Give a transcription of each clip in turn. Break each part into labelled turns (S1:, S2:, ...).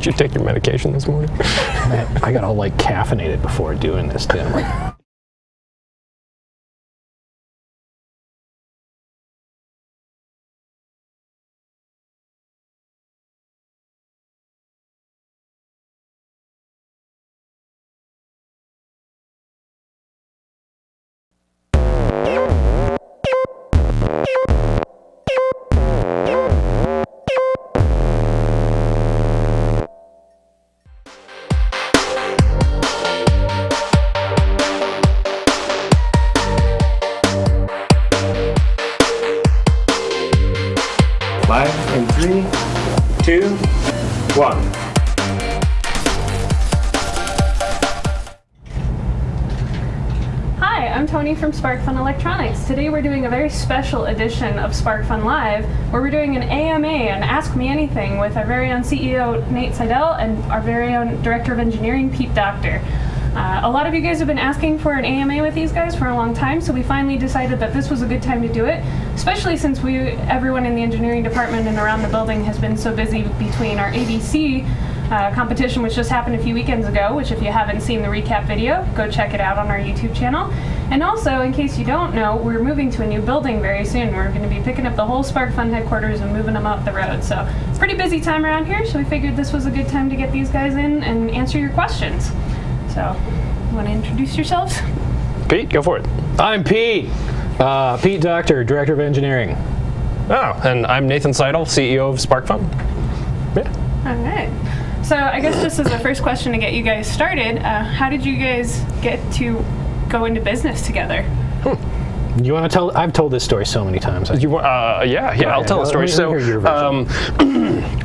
S1: Did you take your medication this morning?
S2: Man, I got all like caffeinated before doing this, Tim. Like,
S3: Live in 3, 2, 1.
S4: Hi, I'm Toni from SparkFun Electronics. Today we're doing a very special edition of SparkFun Live, where we're doing an AMA, an Ask Me Anything, with our very own CEO, Nate Seidle, and our very own Director of Engineering, Pete Dokter. A lot of you guys have been asking for an AMA with these guys for a long time, so we finally decided that this was a good time to do it, especially since everyone in the engineering department and around the building has been so busy between our ABC competition, which just happened a few weekends ago, which if you haven't seen the recap video, go check it out on our YouTube channel. And also, in case you don't know, we're moving to a new building very soon. We're going to be picking up the whole SparkFun headquarters and moving them up the road. So it's a pretty busy time around here, so we figured this was a good time to get these guys in and answer your questions. So, you want to introduce yourselves?
S1: Pete, go for it.
S2: I'm Pete. Pete Dokter, Director of Engineering.
S1: Oh, and I'm Nathan Seidle, CEO of SparkFun. Yeah.
S4: All right. So I guess just as a first question to get you guys started, how did you guys get to go into business together?
S2: You want to tell? I've told this story so many times.
S1: Yeah, I'll tell the story.
S2: Let me hear your version.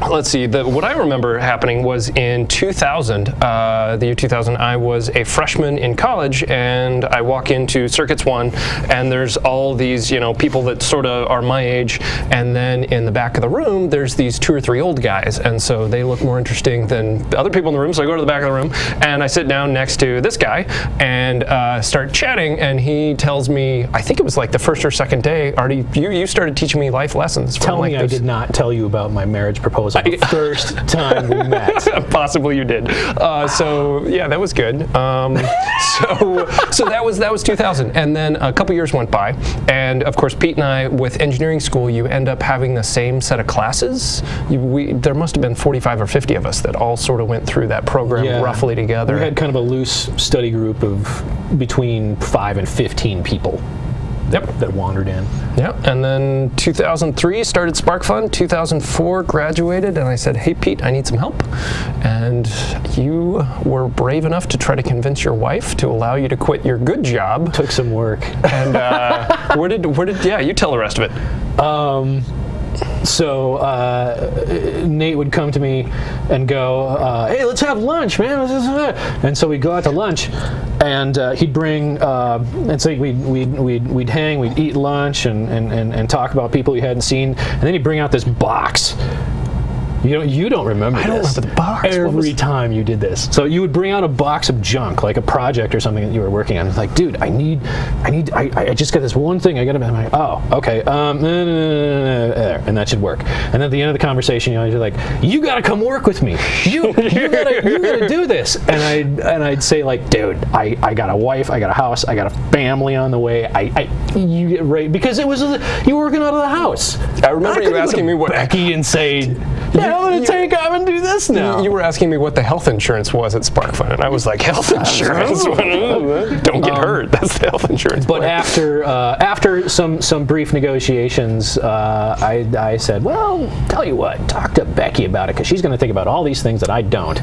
S1: Let's see, what I remember happening was in 2000, the year 2000, I was a freshman in college, and I walk into Circuits 1, and there's all these, people that sort of are my age, and then in the back of the room, there's these 2 or 3 old guys, and so they look more interesting than the other people in the room, so I go to the back of the room, and I sit down next to this guy, and start chatting, and he tells me, I think it was like the first or second day, Artie, you started teaching me life lessons.
S2: Tell me I did not tell you about my marriage proposal the first time we met.
S1: Possibly you did. So yeah, that was good. So that was 2000, and then a couple years went by, and of course Pete and I, with engineering school, you end up having the same set of classes. There must have been 45 or 50 of us that all sort of went through that program roughly together.
S2: We had kind of a loose study group of between 5 and 15 people.
S1: Yep.
S2: That wandered in.
S1: Yep. And then 2003 started SparkFun. 2004 graduated, and I said, "Hey Pete, I need some help." And you were brave enough to try to convince your wife to allow you to quit your good job.
S2: Took some work.
S1: And you tell the rest of it.
S2: So Nate would come to me and go, "Hey, let's have lunch, man." And so we'd go out to lunch, and he'd bring, and so we'd hang, we'd eat lunch, and talk about people we hadn't seen, and then he'd bring out this box. You don't remember this.
S1: I don't remember the box.
S2: Every time you did this. So you would bring out a box of junk, like a project or something that you were working on. It's like, dude, I just got this one thing. I'm like, oh, okay. There, and that should work. And then at the end of the conversation, you're like, you gotta come work with me. You gotta do this. And I'd say like, dude, I got a wife, I got a house, I got a family on the way. You get ready, because it was you were working out of the house.
S1: I remember you asking me what
S2: Becky and say, I'm going to take off and do this now.
S1: You were asking me what the health insurance was at SparkFun, and I was like, health insurance? Don't get hurt. That's the health insurance.
S2: But after some brief negotiations, I said, well, tell you what, talk to Becky about it, because she's going to think about all these things that I don't.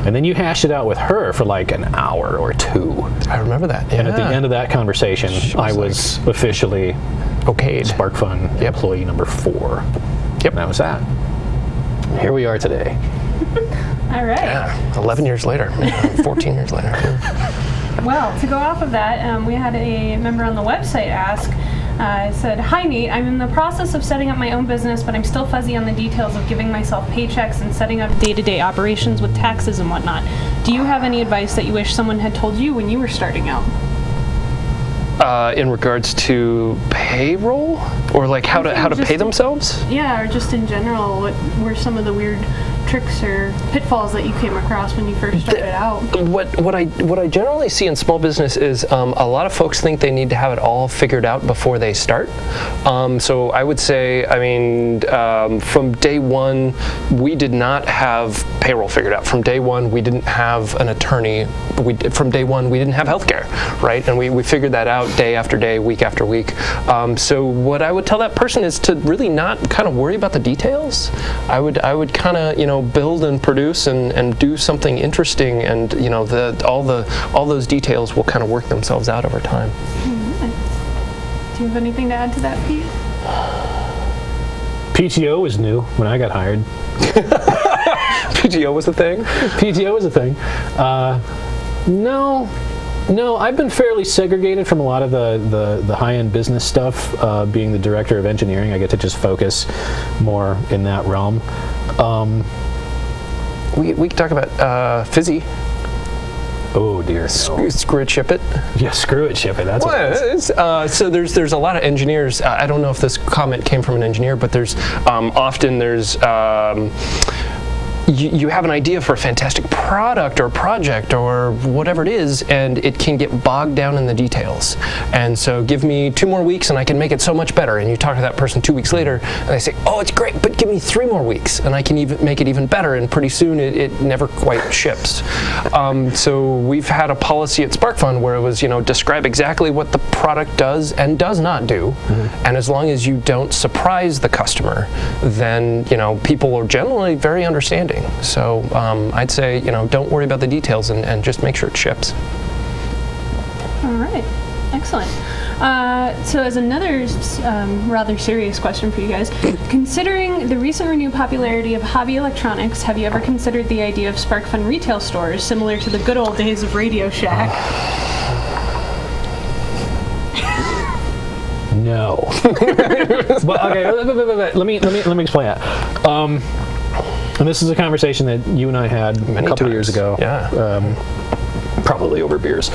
S2: And then you hashed it out with her for like an hour or 2.
S1: I remember that. Yeah.
S2: And at the end of that conversation, I was officially
S1: okayed.
S2: SparkFun employee number 4.
S1: Yep.
S2: And that was that. Here we are today.
S4: All right.
S1: Yeah, 11 years later, 14 years later.
S4: Well, to go off of that, we had a member on the website ask, said, "Hi Nate, I'm in the process of setting up my own business, but I'm still fuzzy on the details of giving myself paychecks and setting up day-to-day operations with taxes and whatnot. Do you have any advice that you wish someone had told you when you were starting out?"
S1: In regards to payroll, or like how to pay themselves?
S4: Yeah, or just in general, what were some of the weird tricks or pitfalls that you came across when you first started out?
S1: What I generally see in small business is a lot of folks think they need to have it all figured out before they start. So I would say, from day one, we did not have payroll figured out. From day one, we didn't have an attorney. From day one, we didn't have healthcare, right? And we figured that out day after day, week after week. So what I would tell that person is to really not kind of worry about the details. I would kind of build and produce and do something interesting, and all those details will kind of work themselves out over time.
S4: Do you have anything to add to that, Pete?
S2: PTO was new when I got hired.
S1: PTO was a thing?
S2: PTO was a thing. No, I've been fairly segregated from a lot of the high-end business stuff. Being the director of engineering, I get to just focus more in that realm.
S1: We can talk about Fizzy.
S2: Oh dear.
S1: Screw it, ship it.
S2: Yeah, screw it, ship it. That's what it is.
S1: So there's a lot of engineers. I don't know if this comment came from an engineer, but there's often you have an idea for a fantastic product or project or whatever it is, and it can get bogged down in the details. And so give me 2 more weeks and I can make it so much better. And you talk to that person 2 weeks later and they say, oh, it's great, but give me 3 more weeks and I can even make it even better. And pretty soon it never quite ships. So we've had a policy at SparkFun where it was, describe exactly what the product does and does not do. Mm-hmm. And as long as you don't surprise the customer, then, people are generally very understanding. So I'd say, don't worry about the details and just make sure it ships.
S4: All right, excellent. So as another rather serious question for you guys, considering the recent renewed popularity of hobby electronics, have you ever considered the idea of SparkFun retail stores similar to the good old days of Radio Shack?
S2: No. But okay, let me explain that. And this is a conversation that you and I had a couple of years ago.
S1: Yeah.
S2: Probably over beers,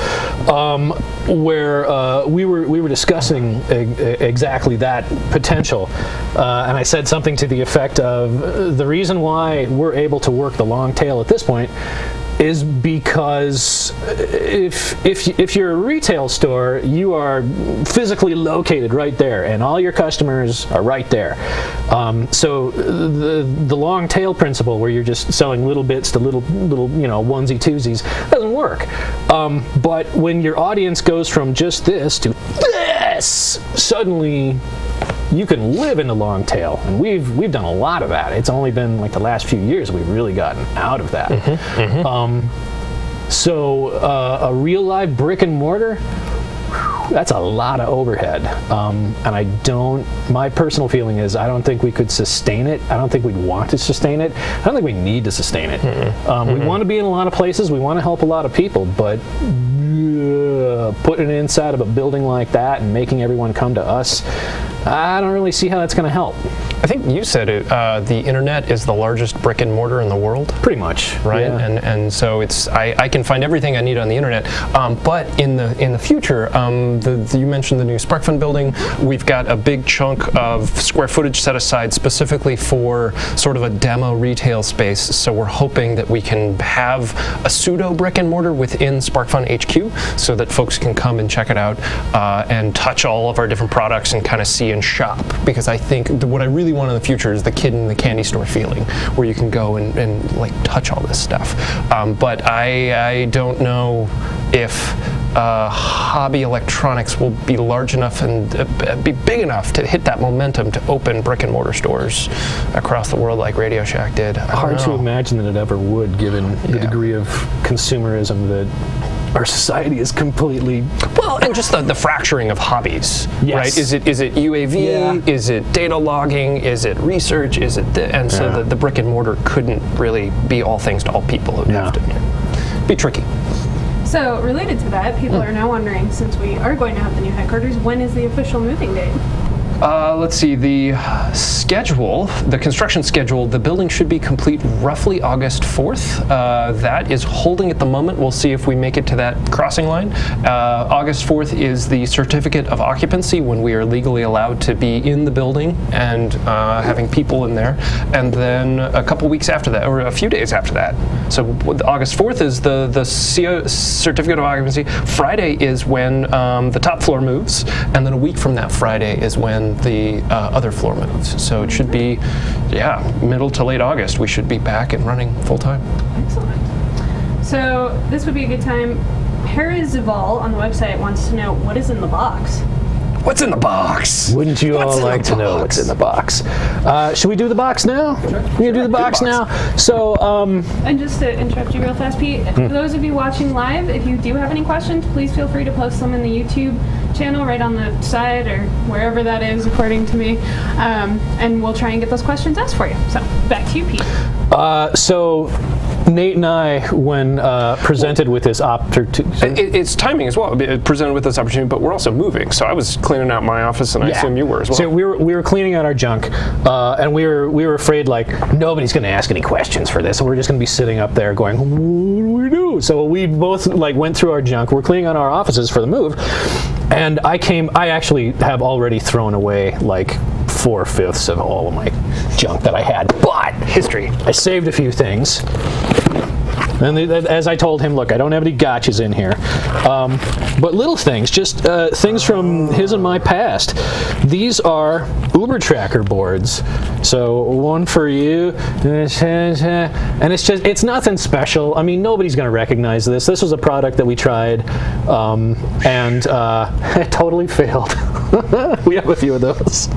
S2: where we were discussing exactly that potential, and I said something to the effect of the reason why we're able to work the long tail at this point is because if you're a retail store, you are physically located right there, and all your customers are right there. So the long tail principle, where you're just selling little bits to little onesie twosies, doesn't work. But when your audience goes from just this to this, suddenly you can live in the long tail, and we've done a lot of that. It's only been like the last few years we've really gotten out of that. Mm-hmm, mm-hmm. So a real live brick and mortar, that's a lot of overhead, and my personal feeling is I don't think we could sustain it. I don't think we'd want to sustain it. I don't think we need to sustain it. Mm-hmm. We want to be in a lot of places, we want to help a lot of people, but putting it inside of a building like that and making everyone come to us, I don't really see how that's going to help.
S1: I think you said it. The internet is the largest brick and mortar in the world.
S2: Pretty much,
S1: right?
S2: Yeah.
S1: And so I can find everything I need on the internet. But in the future, you mentioned the new SparkFun building. We've got a big chunk of square footage set aside specifically for sort of a demo retail space. So we're hoping that we can have a pseudo brick and mortar within SparkFun HQ, so that folks can come and check it out and touch all of our different products and kind of see and shop. Because I think what I really want in the future is the kid in the candy store feeling, where you can go and like touch all this stuff. But I don't know if hobby electronics will be large enough and be big enough to hit that momentum to open brick and mortar stores across the world like Radio Shack did.
S2: Hard to imagine that it ever would, given the degree of consumerism that our society is completely...
S1: Well, and just the fracturing of hobbies,
S2: yes.
S1: Right? Is it UAV? Yeah. Is it data logging? Is it research? Is it and so the brick and mortar couldn't really be all things to all people. It would have to be tricky.
S4: So related to that, people are now wondering, since we are going to have the new headquarters, when is the official moving date?
S1: Let's see, the construction schedule, the building should be complete roughly August 4th. That is holding at the moment. We'll see if we make it to that crossing line. August 4th is the certificate of occupancy, when we are legally allowed to be in the building and having people in there. And then a couple weeks after that, or a few days after that. So August 4th is the certificate of occupancy. Friday is when the top floor moves, and then a week from that Friday is when the other floor moves. So it should be, middle to late August. We should be back and running full time.
S4: Excellent. So this would be a good time. Parazival on the website wants to know what is in the box.
S1: What's in the box?
S2: Wouldn't you all like to know what's in the box? Should we do the box now? We're gonna do the box now. So,
S4: and just to interrupt you real fast, Pete, for those of you watching live, if you do have any questions, please feel free to post them in the YouTube channel right on the side or wherever that is, according to me, and we'll try and get those questions asked for you. So, back to you, Pete.
S2: So Nate and I, when presented with this opportunity,
S1: it's timing as well. Presented with this opportunity, but we're also moving. So I was cleaning out my office, and I assume you were as well.
S2: So we were cleaning out our junk, and we were afraid like nobody's going to ask any questions for this, and we're just going to be sitting up there going, what do we do? So we both like went through our junk. We're cleaning out our offices for the move, and I actually have already thrown away like 4/5 of all of my junk that I had. But history, I saved a few things. And as I told him, look, I don't have any gotchas in here. But little things, just things from his and my past. These are Uber Tracker boards. So one for you, and it's nothing special. I mean, nobody's going to recognize this. This was a product that we tried, and it totally failed. We have a few of those.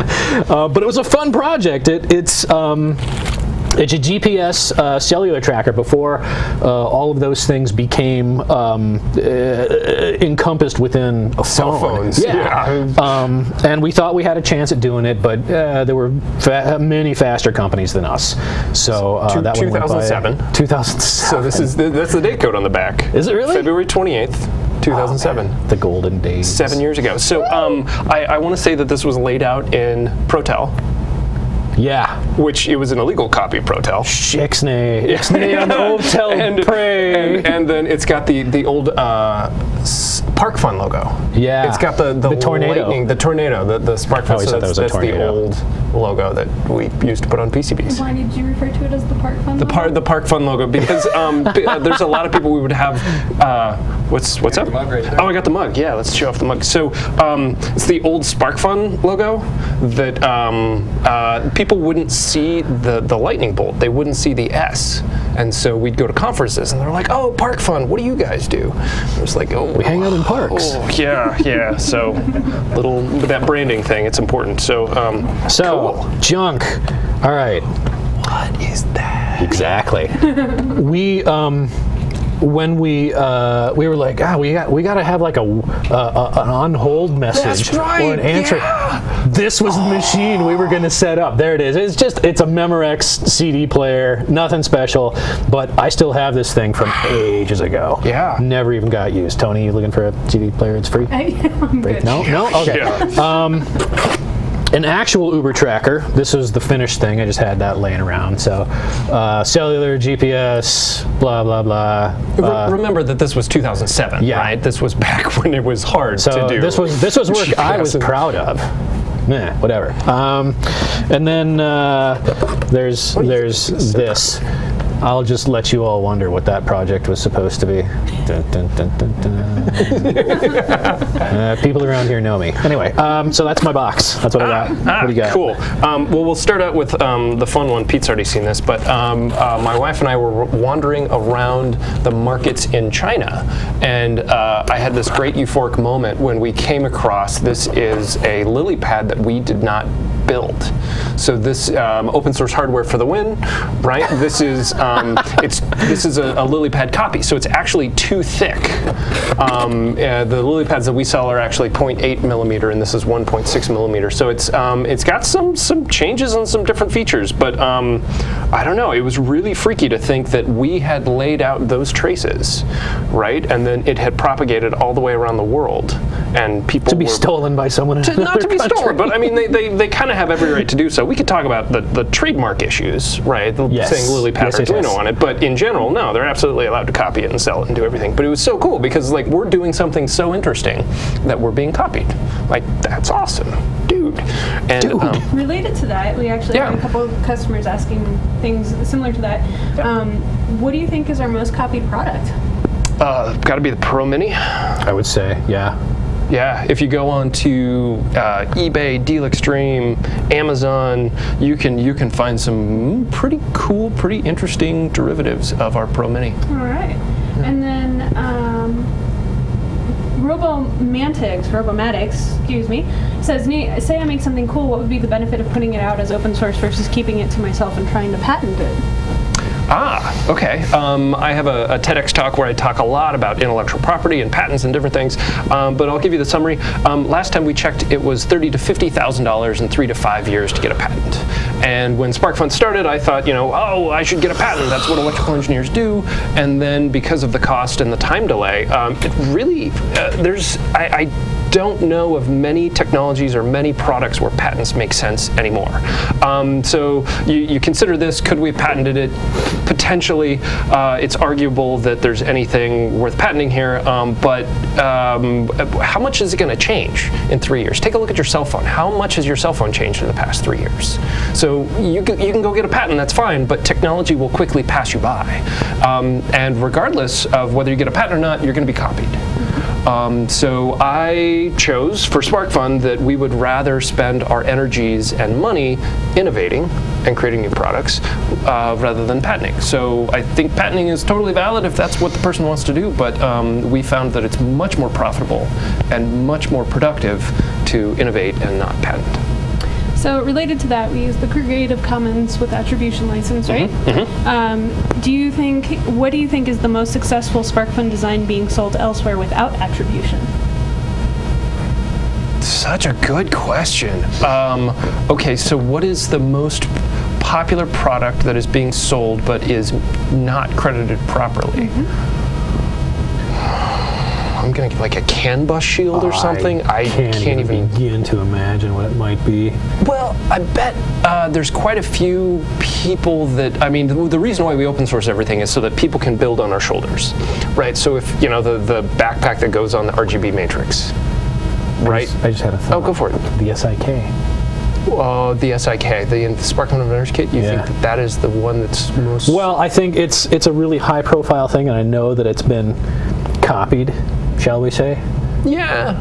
S2: But it was a fun project. It's a GPS cellular tracker before all of those things became encompassed within a
S1: Cell
S2: phone.
S1: phones.
S2: And we thought we had a chance at doing it, but there were many faster companies than us. So that one went by
S1: 2007.
S2: 2007.
S1: So that's the date code on the back.
S2: Is it really?
S1: February 28th. 2007.
S2: Oh, the golden days.
S1: 7 years ago. So I want to say that this was laid out in Protel.
S2: Yeah.
S1: Which it was an illegal copy of Protel.
S2: Ixnay. Ixnay on the Hotel Prey.
S1: And then it's got the old SparkFun logo.
S2: Yeah.
S1: It's got the
S2: tornado.
S1: Lightning, the tornado, the SparkFun.
S2: Oh, so that's the
S1: old logo that we used to put on PCBs.
S4: Why did you refer to it as the ParkFun logo?
S1: The ParkFun logo, because there's a lot of people we would have. What's up?
S3: The mug right there.
S1: Oh, I got the mug. Yeah, let's show off the mug. So it's the old SparkFun logo that people wouldn't see the lightning bolt. They wouldn't see the S. And so we'd go to conferences, and they're like, "Oh, ParkFun, what do you guys do?" It was like, "Oh,
S2: We hang out in parks.
S1: Oh, yeah. So with that branding thing, it's important. So cool.
S2: Junk. All right.
S1: What is that?
S2: Exactly. When we were like, we got to have like an on hold message
S1: That's right,
S2: or an answer.
S1: yeah.
S2: This was the machine we were going to set up. There it is. It's a Memorex CD player, nothing special, but I still have this thing from ages ago.
S1: Yeah.
S2: Never even got used. Tony, you looking for a CD player? It's free.
S4: I'm good.
S2: No. Okay.
S1: Yeah.
S2: An actual Uber tracker. This was the finished thing. I just had that laying around. So, cellular, GPS, blah blah blah.
S1: Remember that this was 2007,
S2: Yeah.
S1: right? This was back when it was hard to do.
S2: this was work I was proud of. Whatever. And then there's this. I'll just let you all wonder what that project was supposed to be. Dun, dun, dun, dun, dun. People around here know me. Anyway, so that's my box. That's what I got. What do you got?
S1: Cool. Well, we'll start out with the fun one. Pete's already seen this, but my wife and I were wandering around the markets in China, and I had this great euphoric moment when we came across, this is a lily pad that we did not build. So this open source hardware for the win, right? This is this is a LilyPad copy, so it's actually too thick. The LilyPads that we sell are actually 0.8 millimeter, and this is 1.6 millimeter. So it's got some changes and some different features, but I don't know. It was really freaky to think that we had laid out those traces, right, and then it had propagated all the way around the world, and people
S2: to be stolen by someone in another
S1: not to be
S2: country.
S1: stolen, but I mean they kind of have every right to do so. We could talk about the trademark issues, right?
S2: Yes.
S1: Saying LilyPad or Arduino on it, but in general, no, they're absolutely allowed to copy it and sell it and do everything. But it was so cool because like we're doing something so interesting that we're being copied. Like that's awesome, dude. And
S4: Related to that, we actually have a couple of customers asking things similar to that. What do you think is our most copied product?
S1: got to be the Pro Mini.
S2: I would say, yeah.
S1: Yeah, if you go on to eBay, Deal Extreme, Amazon, you can find some pretty cool, pretty interesting derivatives of our Pro Mini.
S4: All right. And then Robomatics, excuse me, says, say I make something cool, what would be the benefit of putting it out as open source versus keeping it to myself and trying to patent it?
S1: Ah, okay. I have a TEDx talk where I talk a lot about intellectual property and patents and different things, but I'll give you the summary. Last time we checked, it was $30,000 to $50,000 in 3 to 5 years to get a patent. And when SparkFun started, I thought, I should get a patent. That's what electrical engineers do. And then because of the cost and the time delay, it really, I don't know of many technologies or many products where patents make sense anymore. So you consider this, could we have patented it? Potentially. It's arguable that there's anything worth patenting here, but how much is it going to change in 3 years? Take a look at your cell phone. How much has your cell phone changed in the past 3 years? So you can go get a patent, that's fine, but technology will quickly pass you by. And regardless of whether you get a patent or not, you're going to be copied. So I chose for SparkFun that we would rather spend our energies and money innovating and creating new products rather than patenting. So I think patenting is totally valid if that's what the person wants to do, but we found that it's much more profitable and much more productive to innovate and not patent.
S4: So related to that, we use the Creative Commons with attribution license, right?
S1: Mm-hmm.
S4: What do you think is the most successful SparkFun design being sold elsewhere without attribution?
S1: Such a good question. Okay, so what is the most popular product that is being sold but is not credited properly? I'm gonna get like a CAN bus shield or something. I can't even
S2: begin to imagine what it might be.
S1: Well, I bet there's quite a few people that, the reason why we open source everything is so that people can build on our shoulders, right? So if, the backpack that goes on the RGB matrix, right?
S2: I just had a thought.
S1: Oh, go for it.
S2: The SIK.
S1: The SIK, the SparkFun Inventors Kit, you think that is the one that's most...
S2: Well, I think it's a really high profile thing, and I know that it's been copied, shall we say?
S1: Yeah,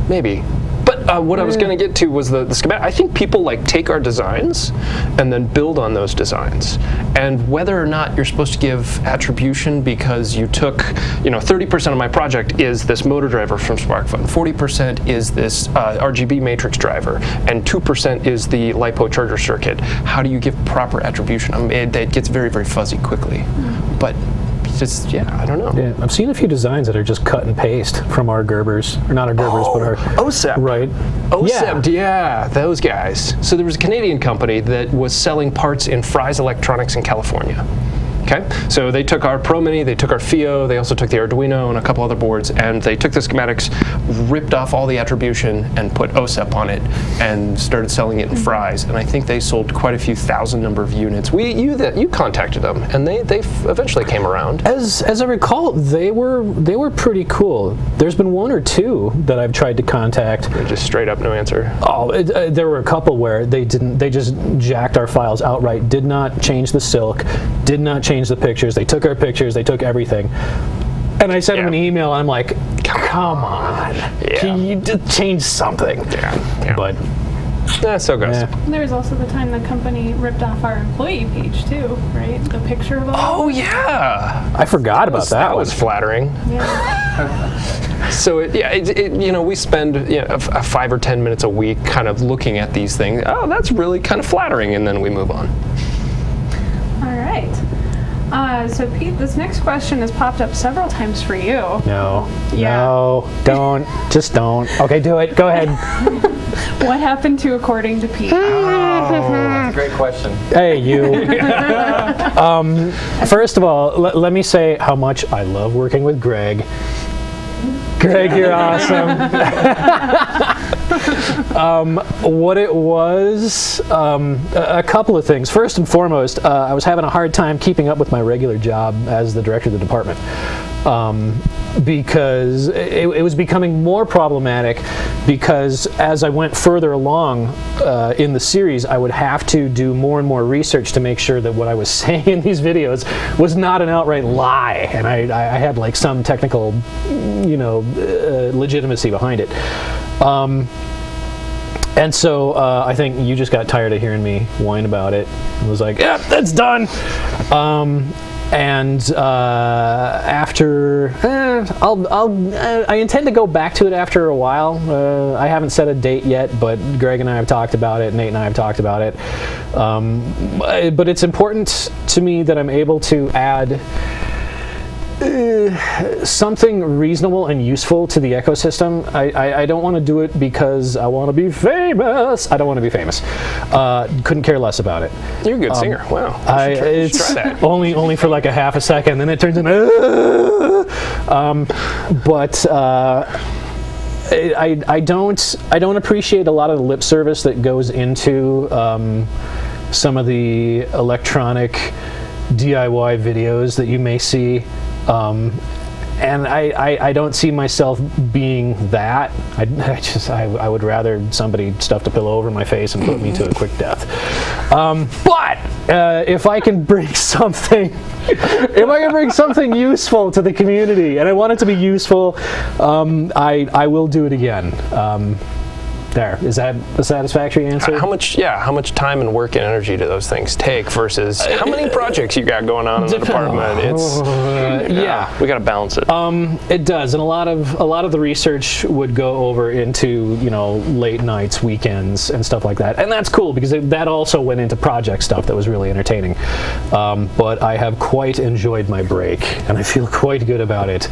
S1: maybe. But what I was going to get to was the schematic. I think people take our designs and then build on those designs. And whether or not you're supposed to give attribution because you took, 30% of my project is this motor driver from SparkFun, 40% is this RGB matrix driver, and 2% is the LiPo charger circuit. How do you give proper attribution? It gets very, very fuzzy quickly. But I don't know.
S2: Yeah, I've seen a few designs that are just cut and paste from our Gerbers, or not our Gerbers, but our
S1: OSEP.
S2: Right.
S1: OSEP, yeah, those guys. So there was a Canadian company that was selling parts in Fry's Electronics in California. Okay, so they took our Pro Mini, they took our FIO, they also took the Arduino and a couple other boards, and they took the schematics, ripped off all the attribution, and put OSEP on it, and started selling it in Fry's. And I think they sold quite a few thousand number of units. You contacted them, and they eventually came around.
S2: As I recall, they were pretty cool. There's been one or two that I've tried to contact.
S1: They're just straight up no answer.
S2: Oh, there were a couple where they just jacked our files outright. Did not change the silk. Did not change the pictures. They took our pictures. They took everything. And I sent them an email, and I'm like, come on. Can you change something?
S1: Yeah.
S2: But
S1: So it goes.
S2: Yeah.
S4: There was also the time the company ripped off our employee page too, right? The picture of all.
S1: Oh yeah,
S2: I forgot about that.
S1: that
S2: one.
S1: was flattering.
S4: Yeah.
S1: So we spend 5 or 10 minutes a week kind of looking at these things. Oh, that's really kind of flattering, and then we move on.
S4: All right. So Pete, this next question has popped up several times for you.
S2: No.
S4: Yeah.
S2: No. Don't. Just don't. Okay, do it. Go ahead.
S4: What happened to According to Pete?
S5: That's a great question.
S2: Hey, you. First of all, let me say how much I love working with Greg. Greg, you're awesome. What it was, a couple of things. First and foremost, I was having a hard time keeping up with my regular job as the director of the department. Because it was becoming more problematic because as I went further along in the series, I would have to do more and more research to make sure that what I was saying in these videos was not an outright lie, and I had like some technical, legitimacy behind it. And so I think you just got tired of hearing me whine about it and was like, yeah, that's done. After, I intend to go back to it after a while. I haven't set a date yet, but Greg and I have talked about it. Nate and I have talked about it. But it's important to me that I'm able to add something reasonable and useful to the ecosystem. I don't want to do it because I want to be famous. I don't want to be famous. Couldn't care less about it.
S1: You're a good singer. Wow.
S2: It's
S1: try that.
S2: only for like a half a second, then it turns into. I don't appreciate a lot of the lip service that goes into some of the electronic DIY videos that you may see. And I don't see myself being that. I would rather somebody stuffed a pillow over my face and put me to a quick death. But if I can bring something, useful to the community, and I want it to be useful, I will do it again. There. Is that a satisfactory answer?
S1: How much time and work and energy do those things take versus how many projects you got going on in the department? It's we got to balance it.
S2: It does, and a lot of the research would go over into late nights, weekends, and stuff like that, and that's cool because that also went into project stuff that was really entertaining. But I have quite enjoyed my break, and I feel quite good about it.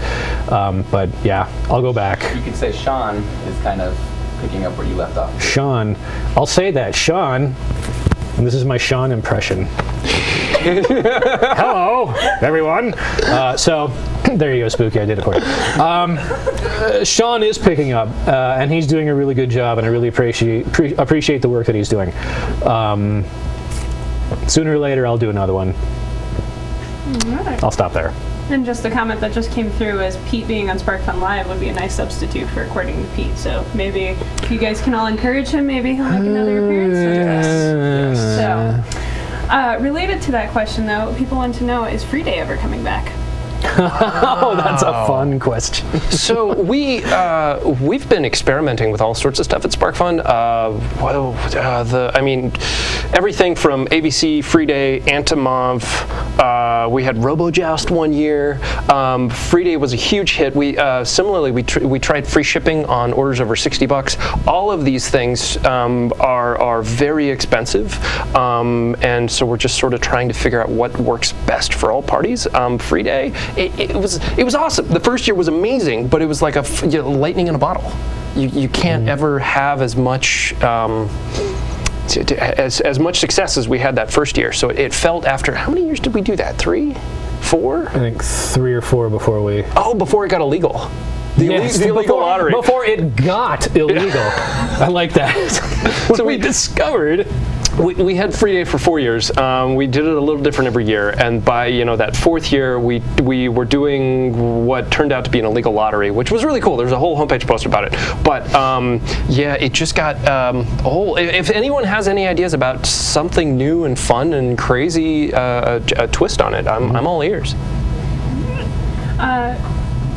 S2: But yeah, I'll go back.
S5: You could say Sean is kind of picking up where you left off.
S2: Sean, I'll say that. Sean, and this is my Sean impression. Hello, everyone. So, there you go, Spooky. I did it for you. Sean is picking up, and he's doing a really good job, and I really appreciate the work that he's doing. Sooner or later, I'll do another one.
S4: All right.
S2: I'll stop there.
S4: And just a comment that just came through is Pete being on SparkFun Live would be a nice substitute for According to Pete. So maybe if you guys can all encourage him, maybe he'll make another appearance. So, related to that question though, people want to know, is Freeday ever coming back?
S2: Oh, that's a fun question.
S1: So we've been experimenting with all sorts of stuff at SparkFun. Everything from ABC, Freeday, Antimov. We had RoboJoust one year. Freeday was a huge hit. We tried free shipping on orders over $60. All of these things are very expensive, and so we're just sort of trying to figure out what works best for all parties. Freeday. It was awesome. The first year was amazing, but it was like lightning in a bottle. You can't ever have as much as much success as we had that first year. So it felt after how many years did we do that? 3, 4?
S2: I think 3 or 4 before we.
S1: Oh, before it got illegal. The illegal lottery.
S2: Before it got illegal. I like that. So we discovered.
S1: We had Freeday for 4 years. We did it a little different every year, and by that 4th year, we were doing what turned out to be an illegal lottery, which was really cool. There's a whole homepage post about it. But it just got a whole. If anyone has any ideas about something new and fun and crazy, a twist on it, I'm all ears.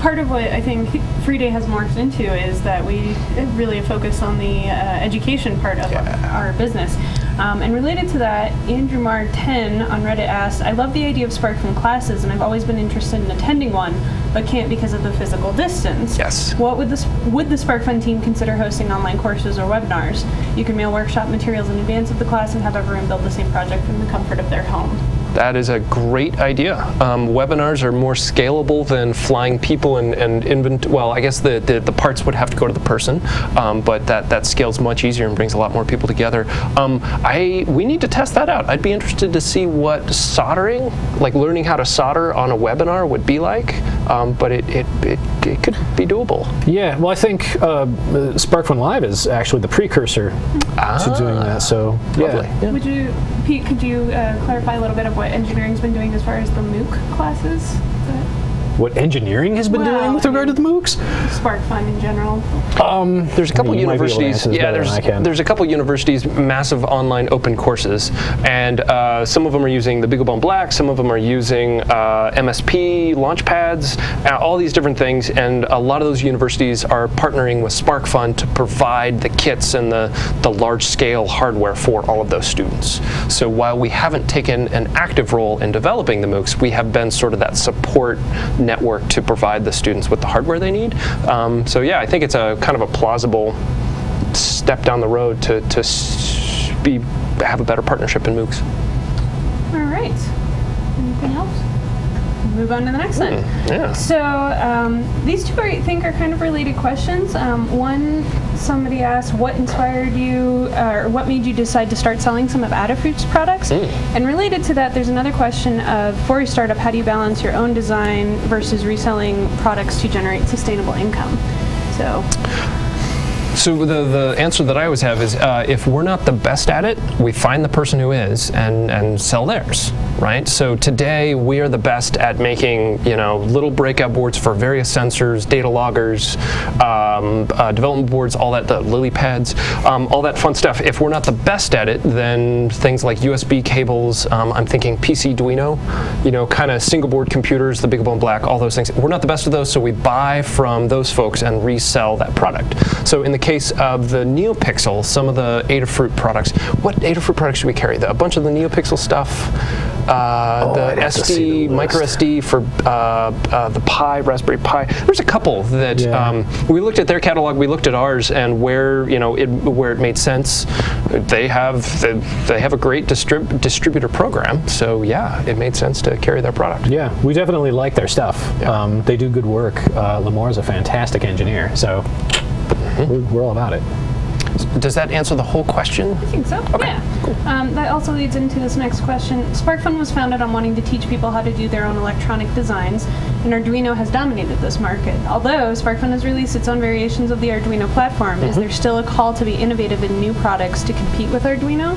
S4: part of what I think Freeday has morphed into is that we really focus on the education part of our business. And related to that, Andrew Mar 10 on Reddit asked, I love the idea of SparkFun classes, and I've always been interested in attending one, but can't because of the physical distance.
S1: Yes.
S4: What would the SparkFun team consider hosting online courses or webinars? You can mail workshop materials in advance of the class and have everyone build the same project from the comfort of their home.
S1: That is a great idea. Webinars are more scalable than flying people and well, I guess the parts would have to go to the person, but that scales much easier and brings a lot more people together. We need to test that out. I'd be interested to see what soldering, like learning how to solder on a webinar would be like, but it could be doable.
S2: Yeah, well, I think SparkFun Live is actually the precursor to doing that, so
S1: Lovely.
S2: yeah.
S4: Would you, Pete, could you clarify a little bit of what engineering's been doing as far as the MOOC classes?
S2: What engineering has been doing with regard to the MOOCs?
S4: SparkFun in general.
S1: There's a couple universities. Yeah, there's a couple universities, massive online open courses, and some of them are using the BeagleBone Black. Some of them are using MSP launchpads, all these different things. And a lot of those universities are partnering with SparkFun to provide the kits and the large-scale hardware for all of those students. So while we haven't taken an active role in developing the MOOCs, we have been sort of that support network to provide the students with the hardware they need. So yeah, I think it's a kind of a plausible step down the road to have a better partnership in MOOCs.
S4: All right. Anything else? Move on to the next one.
S1: Yeah.
S4: So these two I think are kind of related questions. One, somebody asked, what inspired you, or what made you decide to start selling some of Adafruit's products? And related to that, there's another question of, for your startup, how do you balance your own design versus reselling products to generate sustainable income?
S1: So the answer that I always have is, if we're not the best at it, we find the person who is and sell theirs, right? So today we are the best at making, little breakout boards for various sensors, data loggers, development boards, all that, the lily pads, all that fun stuff. If we're not the best at it, then things like USB cables, I'm thinking PC Arduino, kind of single board computers, the BeagleBone Black, all those things. We're not the best at those, so we buy from those folks and resell that product. So in the case of the NeoPixel, some of the Adafruit products, what Adafruit products do we carry? A bunch of the NeoPixel stuff, the SD, micro SD for the Pi, Raspberry Pi. There's a couple that we looked at their catalog, we looked at ours, and where it made sense. They have a great distributor program, so yeah, it made sense to carry their product.
S2: Yeah, we definitely like their stuff.
S1: Yeah.
S2: They do good work. Lamore's a fantastic engineer, so we're all about it.
S1: Does that answer the whole question?
S4: I think so.
S1: Okay.
S4: Yeah.
S1: Cool.
S4: That also leads into this next question. SparkFun was founded on wanting to teach people how to do their own electronic designs, and Arduino has dominated this market. Although SparkFun has released its own variations of the Arduino platform, is there still a call to be innovative in new products to compete with Arduino?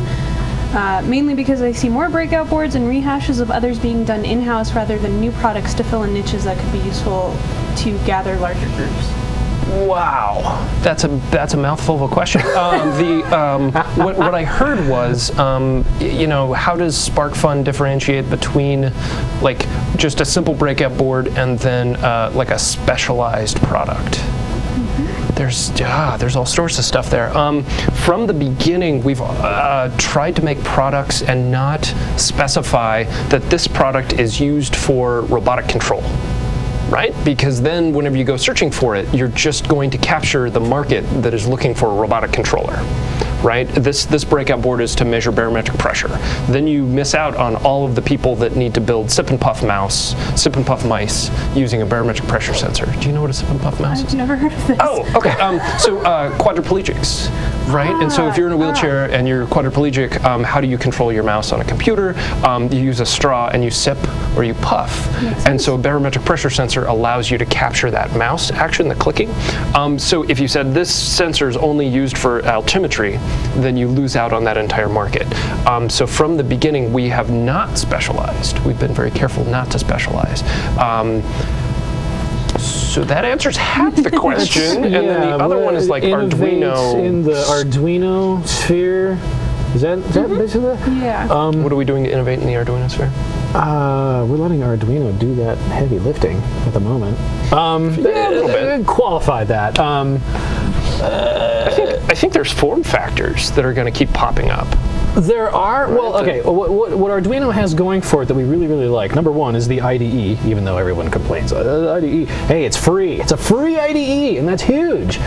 S4: Mainly because I see more breakout boards and rehashes of others being done in-house rather than new products to fill in niches that could be useful to gather larger groups.
S1: Wow, that's a mouthful of a question. What I heard was, how does SparkFun differentiate between like just a simple breakout board and then like a specialized product? There's all sorts of stuff there. From the beginning, we've tried to make products and not specify that this product is used for robotic control. Right? Because then whenever you go searching for it, you're just going to capture the market that is looking for a robotic controller. Right? This breakout board is to measure barometric pressure. Then you miss out on all of the people that need to build sip and puff mice using a barometric pressure sensor. Do you know what a sip and puff mouse is?
S4: I've never heard of this.
S1: Oh, okay. So quadriplegics, right? And so if you're in a wheelchair and you're quadriplegic, how do you control your mouse on a computer? You use a straw and you sip or you puff. And so a barometric pressure sensor allows you to capture that mouse action, the clicking. So if you said this sensor is only used for altimetry, then you lose out on that entire market. So from the beginning, we have not specialized. We've been very careful not to specialize. So that answers half the question, and then the other one is like Arduino.
S2: In the Arduino sphere. Is that basically that?
S4: Yeah.
S1: What are we doing to innovate in the Arduino sphere?
S2: We're letting Arduino do that heavy lifting at the moment.
S1: Yeah, a little bit.
S2: Qualify that.
S1: I think there's form factors that are going to keep popping up.
S2: There are, well, okay, what Arduino has going for it that we really, really like, number one is the IDE, even though everyone complains, IDE, hey, it's free. It's a free IDE, and that's huge.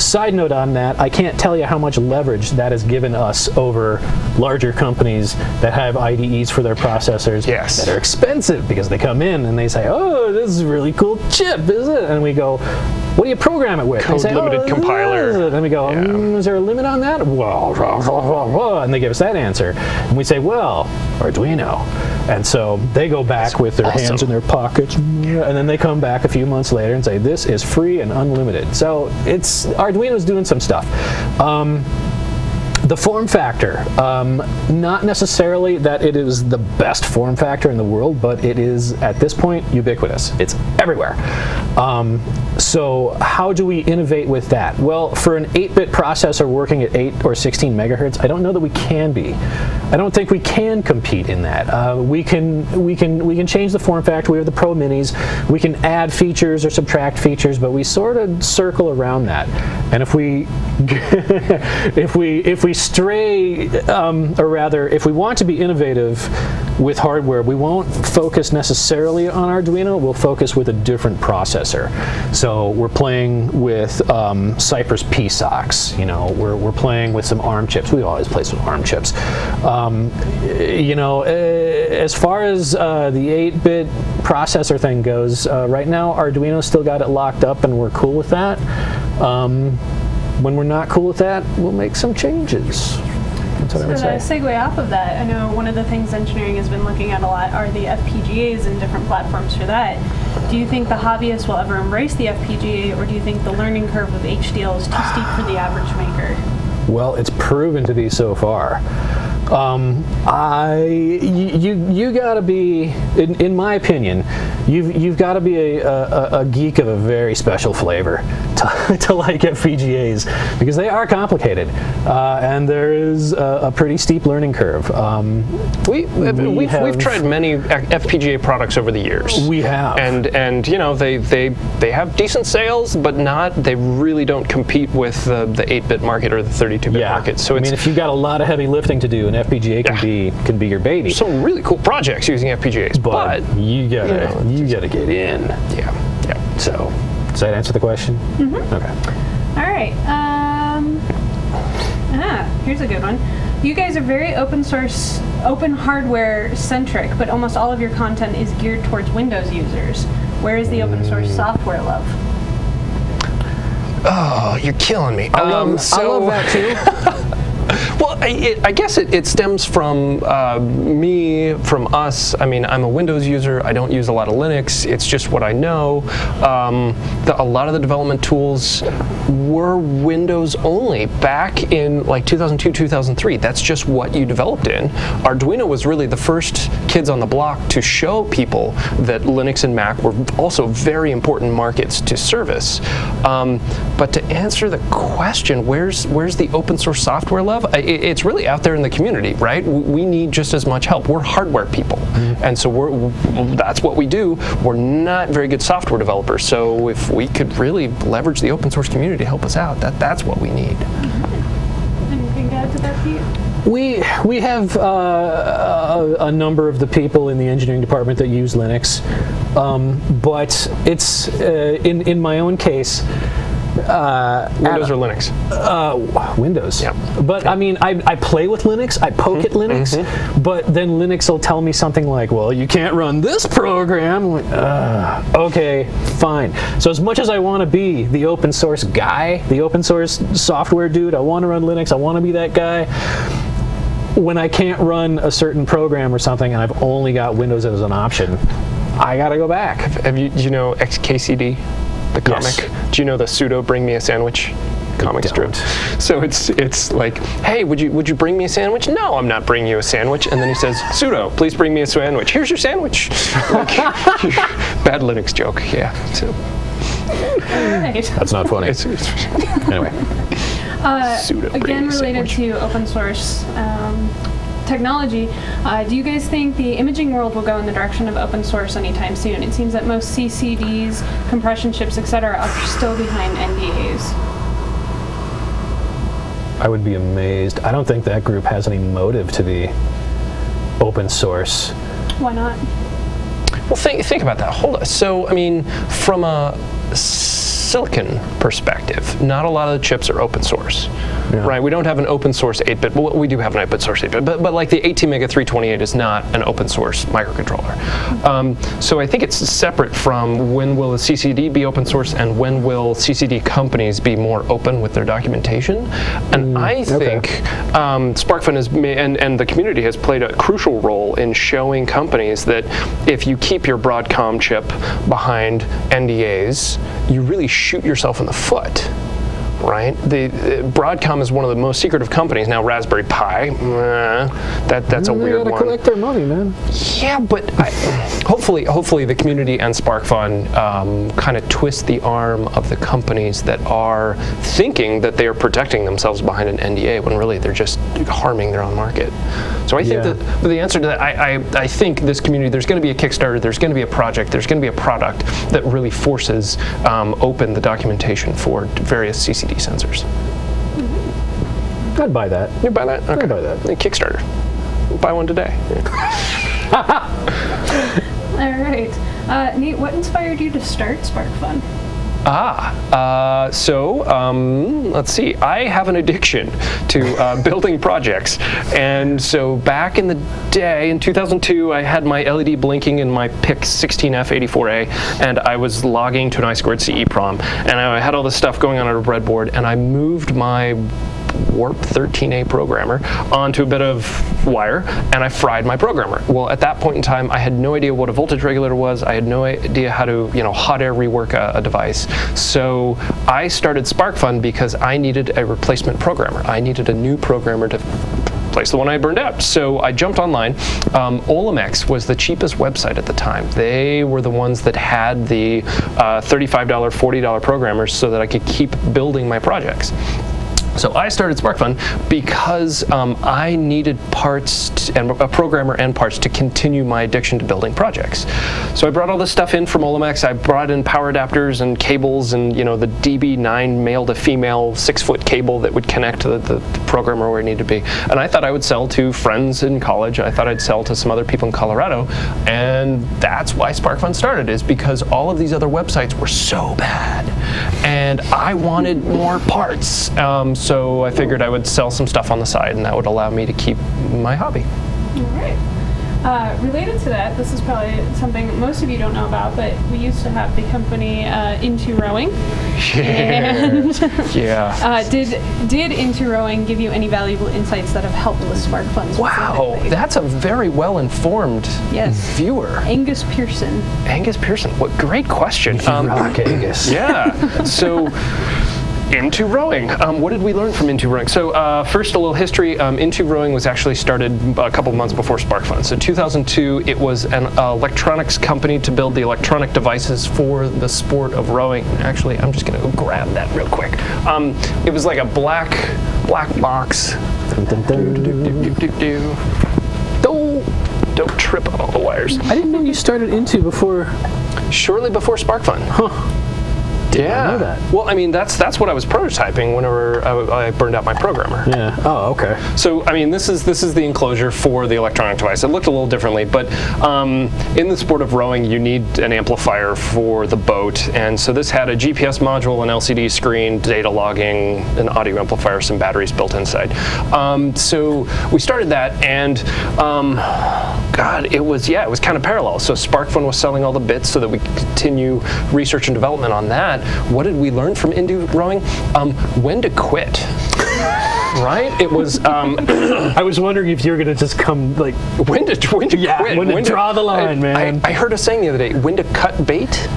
S2: Side note on that, I can't tell you how much leverage that has given us over larger companies that have IDEs for their processors that are expensive because they come in and they say, oh, this is a really cool chip, is it? And we go, what do you program it with?
S1: Code limited compiler.
S2: And we go, is there a limit on that? Well, and they give us that answer. And we say, well, Arduino. And so they go back with their hands in their pockets, and then they come back a few months later and say, this is free and unlimited. So Arduino's doing some stuff. The form factor, not necessarily that it is the best form factor in the world, but it is, at this point, ubiquitous. It's everywhere. So how do we innovate with that? Well, for an 8-bit processor working at 8 or 16 megahertz, I don't know that we can be. I don't think we can compete in that. We can change the form factor. We have the Pro Minis. We can add features or subtract features, but we sort of circle around that. And if we if we stray, or rather, if we want to be innovative with hardware, we won't focus necessarily on Arduino. We'll focus with a different processor. So we're playing with Cypress PSOCs. You know, we're playing with some ARM chips. We always play some ARM chips. You know, as far as the 8-bit processor thing goes, right now Arduino's still got it locked up, and we're cool with that. When we're not cool with that, we'll make some changes. That's what I would say.
S4: To segue off of that, I know one of the things engineering has been looking at a lot are the FPGAs and different platforms for that. Do you think the hobbyists will ever embrace the FPGA, or do you think the learning curve of HDL is too steep for the average maker?
S2: Well, it's proven to be so far. You gotta be, in my opinion, you've got to be a geek of a very special flavor to like FPGAs, because they are complicated, and there is a pretty steep learning curve.
S1: We've tried many FPGA products over the years.
S2: We have,
S1: and you know, they have decent sales, but they really don't compete with the 8-bit market or the 32-bit market. So
S2: I mean, if you've got a lot of heavy lifting to do, an FPGA can be your baby.
S1: Some really cool projects using FPGAs, but
S2: you gotta get in.
S1: Yeah.
S2: So, does that answer the question?
S4: Mm-hmm.
S2: Okay.
S4: All right. Here's a good one. You guys are very open source, open hardware centric, but almost all of your content is geared towards Windows users. Where is the open source software love?
S1: Oh, you're killing me.
S2: I love that too.
S1: Well, I guess it stems from me, from us. I mean, I'm a Windows user. I don't use a lot of Linux. It's just what I know. A lot of the development tools were Windows only back in like 2002, 2003. That's just what you developed in. Arduino was really the first kids on the block to show people that Linux and Mac were also very important markets to service. But to answer the question, where's the open source software love? It's really out there in the community, right? We need just as much help. We're hardware people, and so that's what we do. We're not very good software developers, so if we could really leverage the open source community to help us out, that's what we need.
S4: Anything to add to that, Pete?
S2: We have a number of the people in the engineering department that use Linux, but it's in my own case.
S1: Windows or Linux?
S2: Windows.
S1: Yeah.
S2: But I mean, I play with Linux, I poke at Linux, but then Linux will tell me something like, well, you can't run this program. I'm like, okay, fine. So as much as I want to be the open source guy, the open source software dude, I want to run Linux, I want to be that guy. When I can't run a certain program or something and I've only got Windows as an option, I gotta go back.
S1: Have you know XKCD? The comic.
S2: Yes.
S1: Do you know the pseudo "Bring Me a Sandwich" comic strip? So it's like, hey, would you bring me a sandwich? No, I'm not bringing you a sandwich. And then he says, pseudo, please bring me a sandwich. Here's your sandwich. Like, bad Linux joke. Yeah. So.
S4: Right.
S2: That's not funny. Anyway.
S4: Again, related to open source technology, do you guys think the imaging world will go in the direction of open source anytime soon? It seems that most CCDs, compression chips, etc., are still behind NDAs.
S2: I would be amazed. I don't think that group has any motive to be open source.
S4: Why not?
S1: Well, think about that. Hold on. So, I mean, from a silicon perspective, not a lot of the chips are open source, right? We don't have an open source 8-bit, well, we do have an open source 8-bit, but like the 18 mega 328 is not an open source microcontroller. So I think it's separate from when will a CCD be open source and when will CCD companies be more open with their documentation. And I think SparkFun has and the community has played a crucial role in showing companies that if you keep your Broadcom chip behind NDAs, you really shoot yourself in the foot, right? Broadcom is one of the most secretive companies. Now Raspberry Pi, that's a weird one.
S2: They gotta collect their money, man.
S1: Yeah, but hopefully the community and SparkFun kind of twist the arm of the companies that are thinking that they are protecting themselves behind an NDA when really they're just harming their own market. So I think that the answer to that, I think this community, there's going to be a Kickstarter, there's going to be a project, there's going to be a product that really forces open the documentation for various CCD sensors.
S2: I'd buy that.
S1: You buy that? Okay.
S2: I'd buy that.
S1: Kickstarter. Buy one today.
S4: All right. Nate, what inspired you to start SparkFun?
S1: Let's see. I have an addiction to building projects. And so back in the day, in 2002, I had my LED blinking in my PIC 16F84A, and I was logging to an I2C EEPROM. And I had all this stuff going on a breadboard, and I moved my Warp 13A programmer onto a bit of wire, and I fried my programmer. Well, at that point in time, I had no idea what a voltage regulator was. I had no idea how to, hot air rework a device. So I started SparkFun because I needed a replacement programmer. I needed a new programmer to replace the one I burned out. So I jumped online. Olimex was the cheapest website at the time. They were the ones that had the $35, $40 programmers so that I could keep building my projects. So I started SparkFun because I needed parts and a programmer and parts to continue my addiction to building projects. So I brought all this stuff in from Olimex. I brought in power adapters and cables and the DB9 male to female 6-foot cable that would connect to the programmer where it needed to be. And I thought I would sell to friends in college. I thought I'd sell to some other people in Colorado. And that's why SparkFun started, is because all of these other websites were so bad. And I wanted more parts. So I figured I would sell some stuff on the side, and that would allow me to keep my hobby.
S4: All right. Related to that, this is probably something most of you don't know about, but we used to have the company Into Rowing. And did Into Rowing give you any valuable insights that have helped with SparkFun?
S1: Wow, that's a very well-informed viewer.
S4: Angus Pearson.
S1: Angus Pearson, what great question.
S2: Rock Angus.
S1: Yeah, so Into Rowing. What did we learn from Into Rowing? So first, a little history. Into Rowing was actually started a couple months before SparkFun. So 2002, it was an electronics company to build the electronic devices for the sport of rowing. Actually, I'm just going to go grab that real quick. It was like a black box. Don't trip on all the wires.
S2: I didn't know you started Into before.
S1: Shortly before SparkFun.
S2: Huh.
S1: Yeah.
S2: I know that.
S1: Well, I mean, that's what I was prototyping whenever I burned out my programmer.
S2: Yeah. Oh, okay.
S1: So, I mean, this is the enclosure for the electronic device. It looked a little differently, but in the sport of rowing, you need an amplifier for the boat, and so this had a GPS module, an LCD screen, data logging, an audio amplifier, some batteries built inside. So we started that, and it was kind of parallel. So SparkFun was selling all the bits so that we could continue research and development on that. What did we learn from Into Rowing? When to quit. Right? It was.
S2: I was wondering if you were gonna just come like
S1: when to quit.
S2: When to draw the line, man.
S1: I heard a saying the other day. When to cut bait.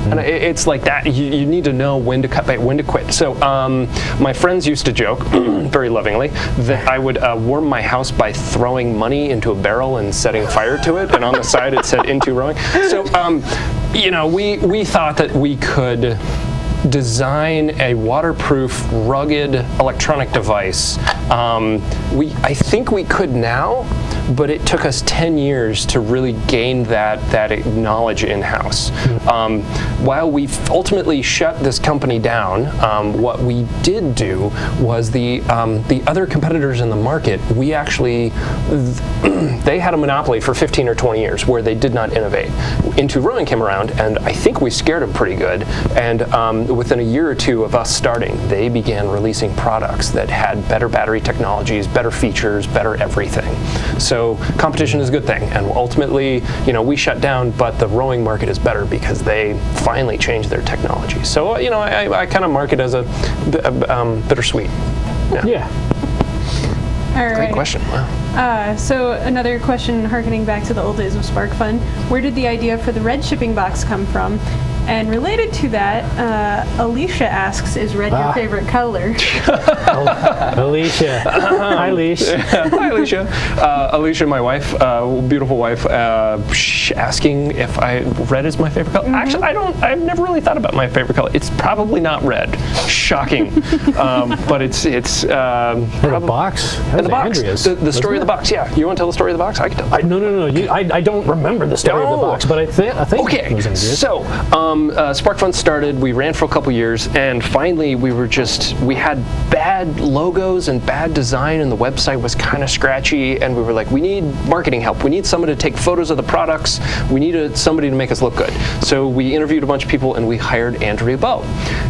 S1: And it's like that. You need to know when to cut bait, when to quit. So my friends used to joke, very lovingly, that I would warm my house by throwing money into a barrel and setting fire to it, and on the side it said Into Rowing. So we thought that we could design a waterproof, rugged electronic device. I think we could now, but it took us 10 years to really gain that knowledge in-house. While we ultimately shut this company down, what we did do was the other competitors in the market, we actually, they had a monopoly for 15 or 20 years where they did not innovate. Into Rowing came around, and I think we scared them pretty good, and within a year or two of us starting, they began releasing products that had better battery technologies, better features, better everything. So competition is a good thing, and ultimately, we shut down, but the rowing market is better because they finally changed their technology. So, I kind of mark it as a bittersweet.
S2: Yeah.
S4: All right.
S1: Great question. Wow.
S4: So another question harkening back to the old days of SparkFun, where did the idea for the red shipping box come from? And related to that, Alicia asks, is red your favorite color?
S2: Alicia. Hi, Alicia.
S1: Hi, Alicia. Alicia, my wife, beautiful wife, asking if red is my favorite color. Actually, I've never really thought about my favorite color. It's probably not red. Shocking. But it's
S2: The box?
S1: the box. The story of the box, yeah. You want to tell the story of the box? I can tell.
S2: No. I don't remember the story of the box, but I think
S1: Okay,
S2: it was Andreas.
S1: so SparkFun started, we ran for a couple years, and finally we had bad logos and bad design, and the website was kind of scratchy, and we were like, we need marketing help. We need somebody to take photos of the products. We need somebody to make us look good. So we interviewed a bunch of people, and we hired Andrea Bow.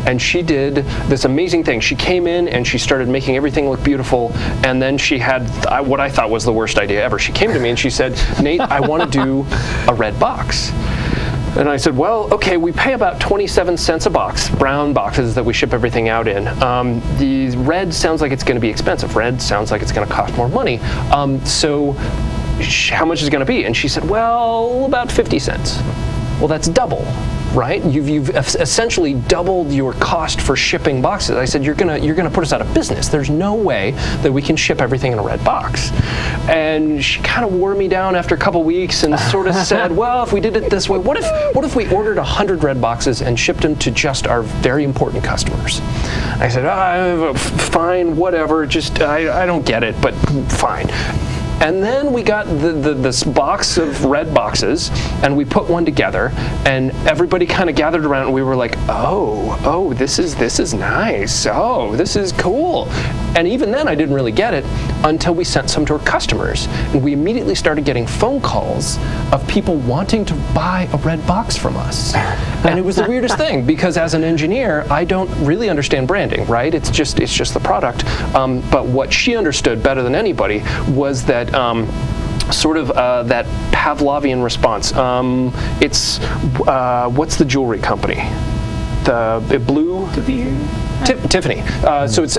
S1: And she did this amazing thing. She came in, and she started making everything look beautiful, and then she had what I thought was the worst idea ever. She came to me, and she said, Nate, I want to do a red box. And I said, well, okay, we pay about 27 cents a box, brown boxes that we ship everything out in. The red sounds like it's going to be expensive. Red sounds like it's going to cost more money. So how much is it going to be? And she said, well, about 50 cents. Well, that's double, right? You've essentially doubled your cost for shipping boxes. I said, you're gonna put us out of business. There's no way that we can ship everything in a red box. And she kind of wore me down after a couple weeks and sort of said, well, if we did it this way, what if we ordered 100 red boxes and shipped them to just our very important customers? I said, fine, whatever, just I don't get it, but fine. And then we got this box of red boxes, and we put one together, and everybody kind of gathered around, and we were like, oh, this is nice. Oh, this is cool. And even then, I didn't really get it until we sent some to our customers. And we immediately started getting phone calls of people wanting to buy a red box from us. And it was the weirdest thing, because as an engineer, I don't really understand branding, right? It's just the product. But what she understood better than anybody was that that Pavlovian response. It's what's the jewelry company? The blue. Tiffany. So it's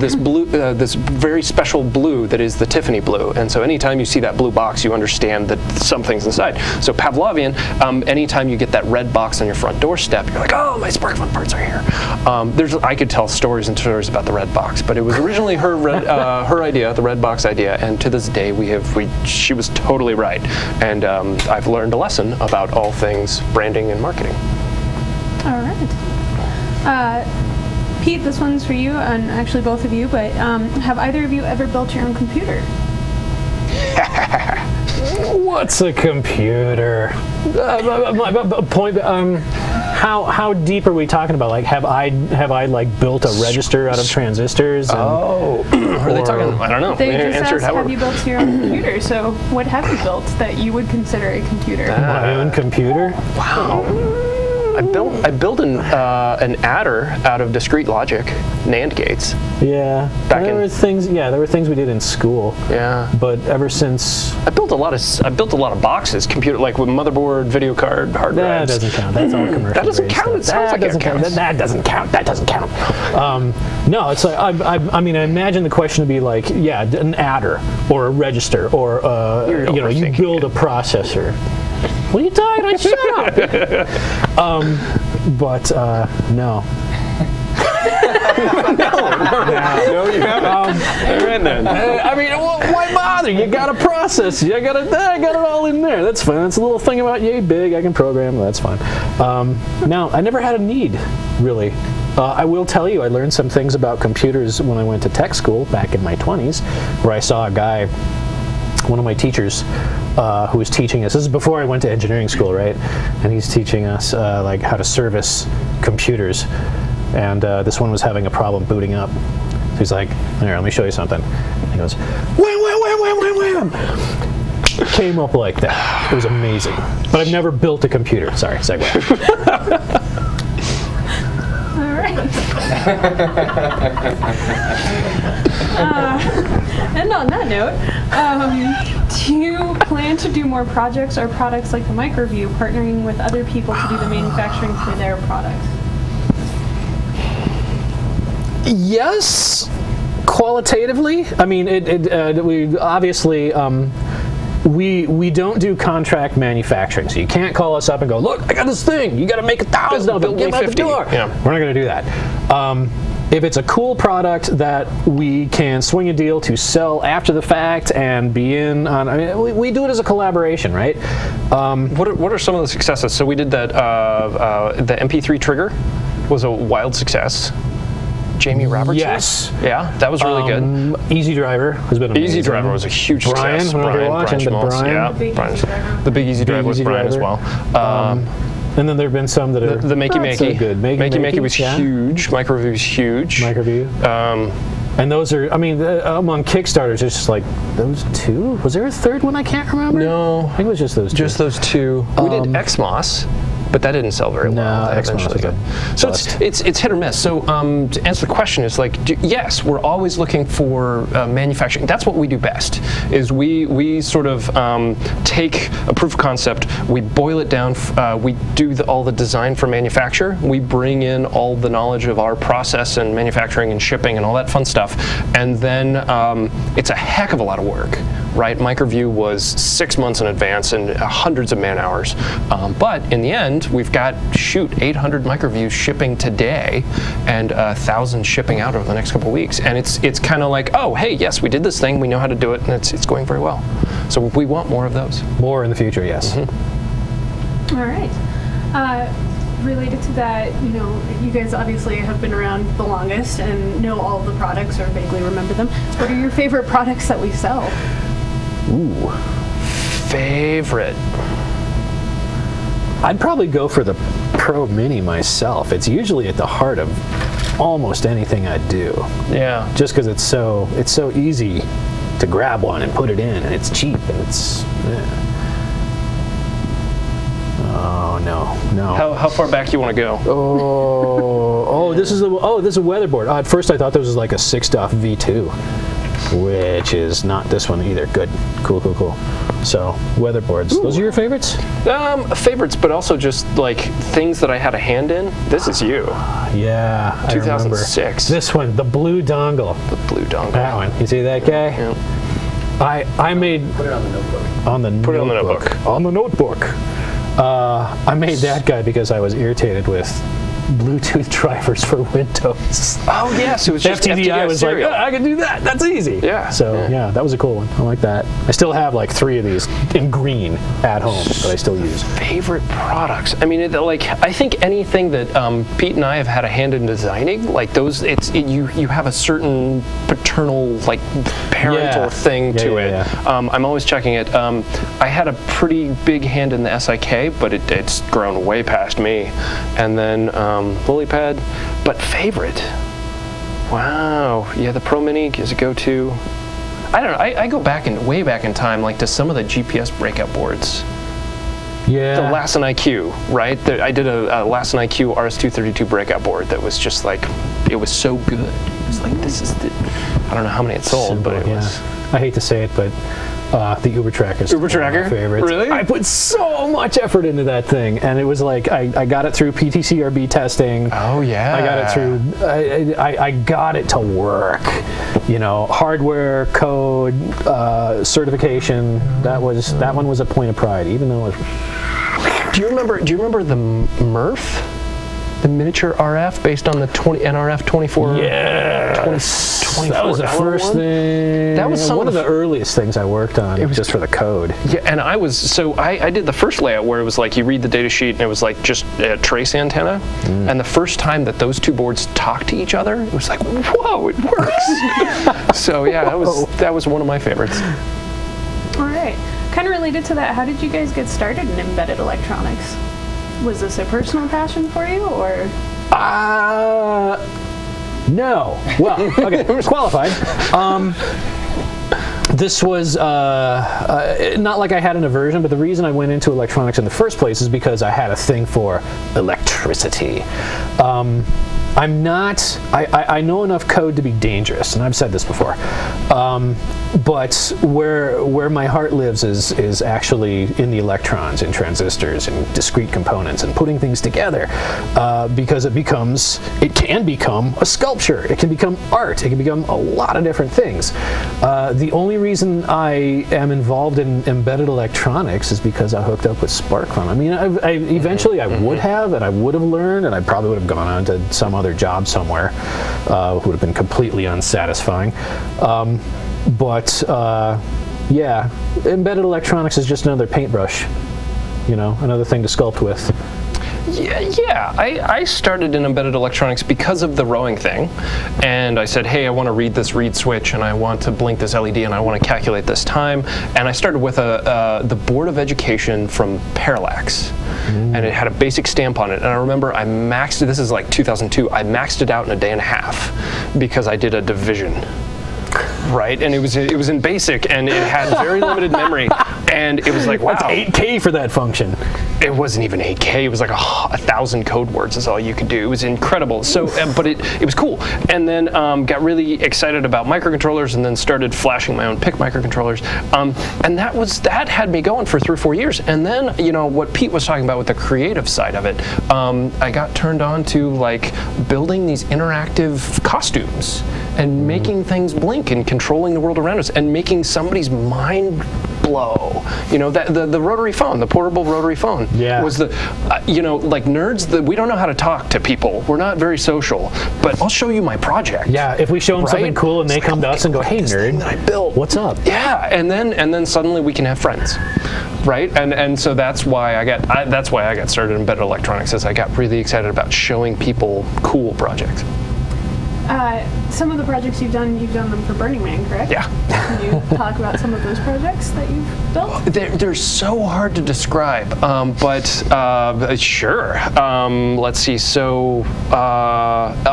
S1: this blue, this very special blue that is the Tiffany blue. And so anytime you see that blue box, you understand that something's inside. So Pavlovian, anytime you get that red box on your front doorstep, you're like, oh, my SparkFun parts are here. I could tell stories and stories about the red box, but it was originally her idea, the red box idea, and to this day she was totally right. And I've learned a lesson about all things branding and marketing.
S4: All right. Pete, this one's for you, and actually both of you, but have either of you ever built your own computer?
S2: What's a computer? How deep are we talking about? Like, have I built a register out of transistors?
S1: Are they talking? I don't know.
S4: They just asked, have you built your own computer? So what have you built that you would consider a computer?
S2: My own computer?
S1: Wow. I built an adder out of discrete logic, NAND gates.
S2: Yeah. There were things we did in school.
S1: Yeah.
S2: But ever since
S1: I built a lot of boxes, computer, like with motherboard, video card, hard drives.
S2: That doesn't count. That's all commercial.
S1: That doesn't count. It sounds like it counts.
S2: That doesn't count. That doesn't count. No, it's like I imagine the question to be like, yeah, an adder or a register or you build a processor. What are you talking about? Shut up! No. No, you haven't.
S1: Then.
S2: Why bother? bother. You got a process. I got it all in there. That's fine. That's a little thing about yay big. I can program. That's fine. Now, I never had a need, really. I will tell you, I learned some things about computers when I went to tech school back in my 20s, where I saw a guy, one of my teachers, who was teaching us. This is before I went to engineering school, right? And he's teaching us like how to service computers. And this one was having a problem booting up. So he's like, "Here, let me show you something." And he goes, "Wham, wham, wham, wham, wham, wham." Came up like that. It was amazing. But I've never built a computer. Sorry, segue.
S4: All right. And on that note, do you plan to do more projects or products like the MicroView, partnering with other people to do the manufacturing for their products?
S2: Yes, qualitatively. I mean, we obviously we don't do contract manufacturing, so you can't call us up and go, "Look, I got this thing. You got to make 1,000 of them. Get them out the door."
S1: Yeah.
S2: We're not going to do that. If it's a cool product that we can swing a deal to sell after the fact and be in on, I mean, we do it as a collaboration, right?
S1: What are some of the successes? So we did that. The MP3 trigger was a wild success. Jamie Robertson?
S2: Yes.
S1: Yeah, that was really good.
S2: Easy Driver has been amazing.
S1: Easy Driver was a huge
S2: Brian,
S1: success.
S2: when you're watching, the
S1: Schmaltz,
S2: Brian.
S1: yeah,
S4: Big
S1: Brian.
S4: Easy Driver.
S1: The Big Easy Driver was
S2: Easy
S1: Brian as
S2: Driver.
S1: well.
S2: And then there have been some that are
S1: The Makey
S2: not so
S1: Makey.
S2: good.
S1: Makey was
S2: yeah.
S1: huge. MicroView was huge.
S2: MicroView. And those are, I mean, among Kickstarters, it's just like those two. Was there a third one I can't remember?
S1: No.
S2: I think it was just those two.
S1: Just those two. We did XMOS, but that didn't sell very well. That
S2: XMOS
S1: eventually
S2: was
S1: did. So it's hit or miss. So to answer the question is like, yes, we're always looking for manufacturing. That's what we do best. Is we sort of take a proof of concept, we boil it down, we do all the design for manufacture, we bring in all the knowledge of our process and manufacturing and shipping and all that fun stuff, and then it's a heck of a lot of work. Right, MicroView was 6 months in advance and hundreds of man hours. But in the end, we've got 800 MicroViews shipping today, and 1,000 shipping out over the next couple of weeks. And it's kind of like, oh, hey, yes, we did this thing, we know how to do it, and it's going very well. So we want more of those.
S2: More in the future, yes.
S4: Mm-hmm. All right. Related to that, you know, you guys obviously have been around the longest and know all of the products or vaguely remember them. What are your favorite products that we sell?
S2: Ooh.
S1: Favorite.
S2: I'd probably go for the Pro Mini myself. It's usually at the heart of almost anything I do.
S1: Yeah.
S2: Just because it's so easy to grab one and put it in, and it's cheap, and it's. Yeah. Oh no.
S1: How far back you want to go?
S2: This is a weatherboard. At first I thought this was like a 6-DOF V2, which is not this one either. Good, cool. So weatherboards. Ooh. Those are your favorites?
S1: Favorites, but also just like things that I had a hand in. This is you.
S2: Yeah,
S1: 2006.
S2: I remember. This one, the blue dongle.
S1: The blue dongle.
S2: That one. You see that guy?
S1: Yeah.
S2: I made.
S5: Put it on the notebook.
S1: Put it on the notebook.
S2: On the notebook. I made that guy because I was irritated with Bluetooth drivers for Windows.
S1: Oh yes, it was just
S2: FTDI was
S1: serial.
S2: like, I can do that. That's easy.
S1: Yeah.
S2: So yeah, that was a cool one. I like that. I still have like 3 of these in green at home that I still use.
S1: Favorite products? I mean, I think anything that Pete and I have had a hand in designing, like those, you have a certain paternal, like parental thing to it.
S2: Yeah.
S1: I'm always checking it. I had a pretty big hand in the SIK, but it's grown way past me. And then LilyPad, but favorite. Wow, yeah, the Pro Mini is a go-to. I don't know. I go way back in time, like to some of the GPS breakout boards.
S2: Yeah.
S1: The Lassen IQ, right? I did a Lassen IQ RS-232 breakout board that was just like, it was so good. It was like, I don't know how many it sold,
S2: Simple,
S1: but it was.
S2: I hate to say it, but the Uber Tracker is
S1: Uber Tracker?
S2: my favorite.
S1: Really?
S2: I put so much effort into that thing, and it was like I got it through PTCRB testing.
S1: Oh yeah.
S2: I got it through. I got it to work. You know, hardware, code, certification. That one was a point of pride, even though it was.
S1: Do you remember the Murph? The miniature RF based on the NRF 24.
S2: Yeah.
S1: 24
S2: That was the first
S1: one?
S2: thing.
S1: That was
S2: one of the earliest things I worked on. It was just for the code.
S1: Yeah, and I did the first layout where it was like you read the data sheet and it was like just a trace antenna. And the first time that those two boards talked to each other, it was like, whoa, it works. So yeah, that was one of my favorites.
S4: All right. Kind of related to that, how did you guys get started in embedded electronics? Was this a personal passion for you, or?
S2: No. Well, okay, qualified. This was not like I had an aversion, but the reason I went into electronics in the first place is because I had a thing for electricity. I know enough code to be dangerous, and I've said this before. But where my heart lives is actually in the electrons, in transistors, in discrete components, and putting things together, because it can become a sculpture, it can become art, it can become a lot of different things. The only reason I am involved in embedded electronics is because I hooked up with SparkFun. I mean, eventually I would have, and I would have learned, and I probably would have gone on to some other job somewhere, would have been completely unsatisfying. Yeah, embedded electronics is just another paintbrush, another thing to sculpt with.
S1: Yeah. I started in embedded electronics because of the rowing thing, and I said, hey, I want to read this read switch, and I want to blink this LED, and I want to calculate this time. And I started with the Board of Education from Parallax, and it had a basic stamp on it. And I remember this is like 2002, I maxed it out in a day and a half because I did a division. Right, and it was in BASIC, and it had very limited memory, and it was like, wow.
S2: That's 8K for that function.
S1: It wasn't even 8K. It was like 1,000 code words is all you could do. It was incredible. So, but it was cool. And then got really excited about microcontrollers, and then started flashing my own PIC microcontrollers. And that had me going for 3 or 4 years. And then, what Pete was talking about with the creative side of it, I got turned on to like building these interactive costumes and making things blink and controlling the world around us and making somebody's mind blow. The rotary phone, the portable rotary phone, was the, like nerds, we don't know how to talk to people. We're not very social, but I'll show you my project.
S2: Yeah, if we show them something cool and they come to us and go, hey nerd,
S1: that I built.
S2: What's up?
S1: Yeah, and then suddenly we can have friends. Right, and so that's why I got started in embedded electronics, is I got really excited about showing people cool projects.
S4: Some of the projects you've done them for Burning Man, correct?
S1: Yeah.
S4: Can you talk about some of those projects that you've built?
S1: They're so hard to describe, but sure. Let's see. So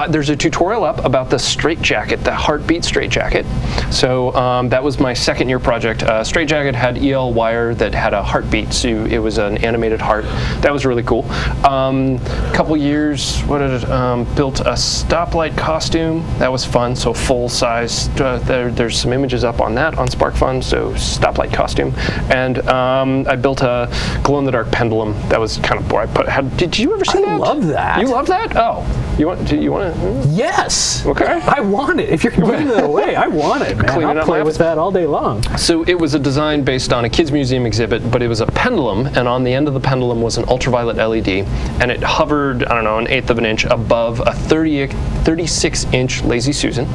S1: there's a tutorial up about the straitjacket, the heartbeat straitjacket. So that was my second year project. Straitjacket had EL wire that had a heartbeat, so it was an animated heart. That was really cool. Couple years, built a stoplight costume. That was fun. So full size. There's some images up on that on SparkFun. So stoplight costume, and I built a glow-in-the-dark pendulum. That was kind of boring. Did you ever see that?
S2: I love that.
S1: You love that? Oh, you want to?
S2: Yes.
S1: Okay.
S2: I want it. If you're giving it away, I want it, man. I'll play with that all day long.
S1: So it was a design based on a kids museum exhibit, but it was a pendulum, and on the end of the pendulum was an ultraviolet LED, and it hovered, I don't know, 1/8 of an inch above a 36-inch Lazy Susan.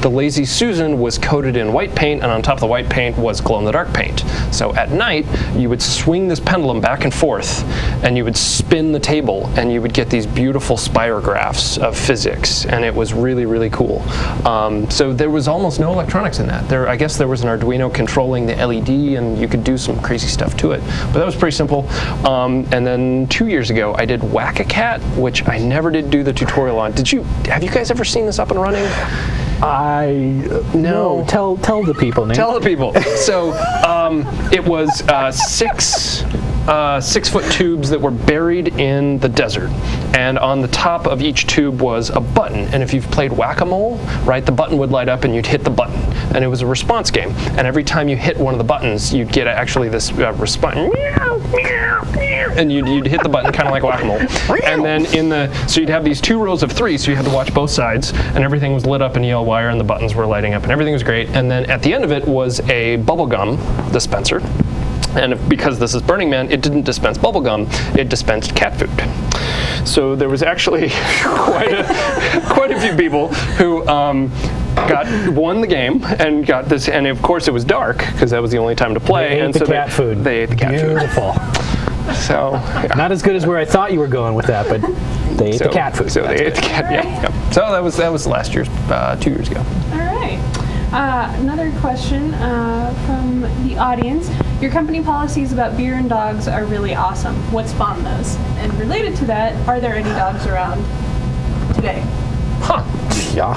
S1: The Lazy Susan was coated in white paint, and on top of the white paint was glow-in-the-dark paint. So at night, you would swing this pendulum back and forth, and you would spin the table, and you would get these beautiful spirographs of physics, and it was really, really cool. So there was almost no electronics in that. I guess there was an Arduino controlling the LED, and you could do some crazy stuff to it. But that was pretty simple. And then 2 years ago, I did Whack-A-Cat, which I never did do the tutorial on. Have you guys ever seen this up and running?
S2: No. Tell the people, Nate.
S1: Tell the people. So it was 6-foot tubes that were buried in the desert, and on the top of each tube was a button. And if you've played whack-a-mole, right, the button would light up and you'd hit the button, and it was a response game. And every time you hit one of the buttons, you'd get actually this response, and you'd hit the button kind of like whack-a-mole. And then so you'd have these 2 rows of 3, so you had to watch both sides, and everything was lit up in EL wire, and the buttons were lighting up, and everything was great. And then at the end of it was a bubblegum dispenser. And because this is Burning Man, it didn't dispense bubblegum, it dispensed cat food. So there was actually quite a few people who won the game and got this, and of course it was dark because that was the only time to play.
S2: They ate the cat food.
S1: They ate the cat food.
S2: Beautiful.
S1: So yeah.
S2: Not as good as where I thought you were going with that, but they ate the cat food.
S1: So they ate the cat. Yeah. So that was last year's 2 years ago.
S4: All right. Another question from the audience. Your company policies about beer and dogs are really awesome. What spawned those? And related to that, are there any dogs around today?
S1: Huh.
S2: Yeah.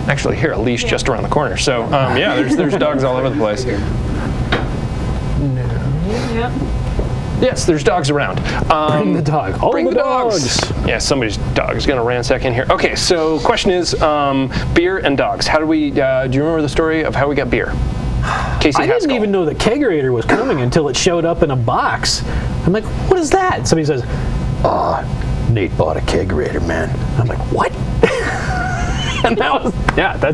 S1: Actually, here, a leash just around the corner. So yeah, there's dogs all over the place.
S4: Yep.
S1: Yes, there's dogs around.
S2: Bring the dog.
S1: Bring the dogs. Yeah, somebody's dog is going to ransack in here. Okay, so question is beer and dogs. How do we? Do you remember the story of how we got beer? Casey
S2: I didn't even know the kegerator was coming until it showed up in a box. I'm like, what is that? And somebody says, Nate bought a kegerator, man. I'm like, what? And that was,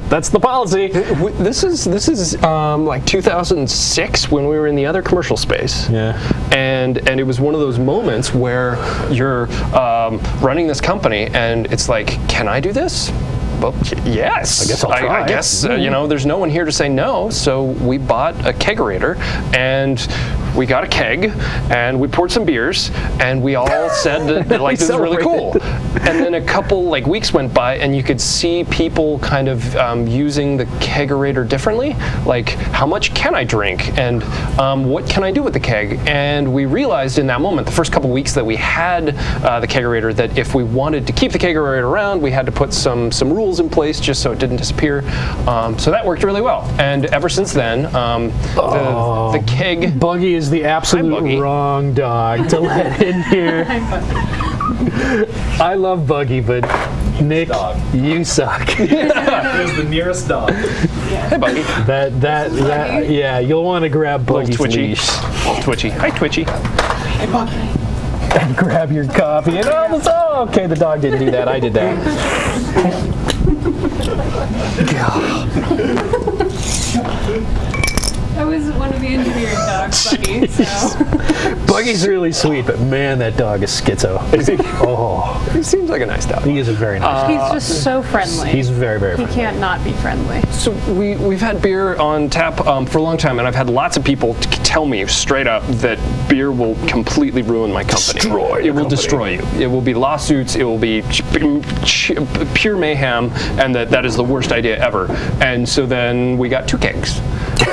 S2: that's the policy.
S1: This is like 2006 when we were in the other commercial space.
S2: Yeah.
S1: And it was one of those moments where you're running this company and it's like, can I do this? Well, yes.
S2: I guess I'll try.
S1: I guess, there's no one here to say no, so we bought a kegerator, and we got a keg, and we poured some beers, and we all said that like, this is really cool. And then a couple weeks went by, and you could see people kind of using the kegerator differently. Like, how much can I drink, and what can I do with the keg? And we realized in that moment, the first couple weeks that we had the kegerator, that if we wanted to keep the kegerator around, we had to put some rules in place just so it didn't disappear. So that worked really well. And ever since then, the keg...
S2: Buggy is the absolute wrong dog to let in here. I love Buggy, but Nick, you suck.
S5: Here's the nearest dog.
S1: Hey, Buggy.
S2: Yeah, you'll want to grab Buggy's
S1: twitchy.
S2: leash.
S1: Twitchy. Hi, Twitchy.
S5: Hey, Buggy.
S2: And grab your coffee. And okay, the dog didn't do that. I did that.
S4: I was one of the engineering dogs, Buggy, so.
S2: Buggy's really sweet, but man, that dog is schizo.
S1: Is he?
S2: Oh.
S1: He seems like a nice dog.
S2: He is a very nice dog.
S6: He's just so friendly.
S2: He's very, very
S6: He
S2: friendly.
S6: can't not be friendly.
S1: So we've had beer on tap for a long time, and I've had lots of people tell me straight up that beer will completely ruin my company. It will destroy you. It will be lawsuits. It will be pure mayhem, and that is the worst idea ever. And so then we got 2 kegs,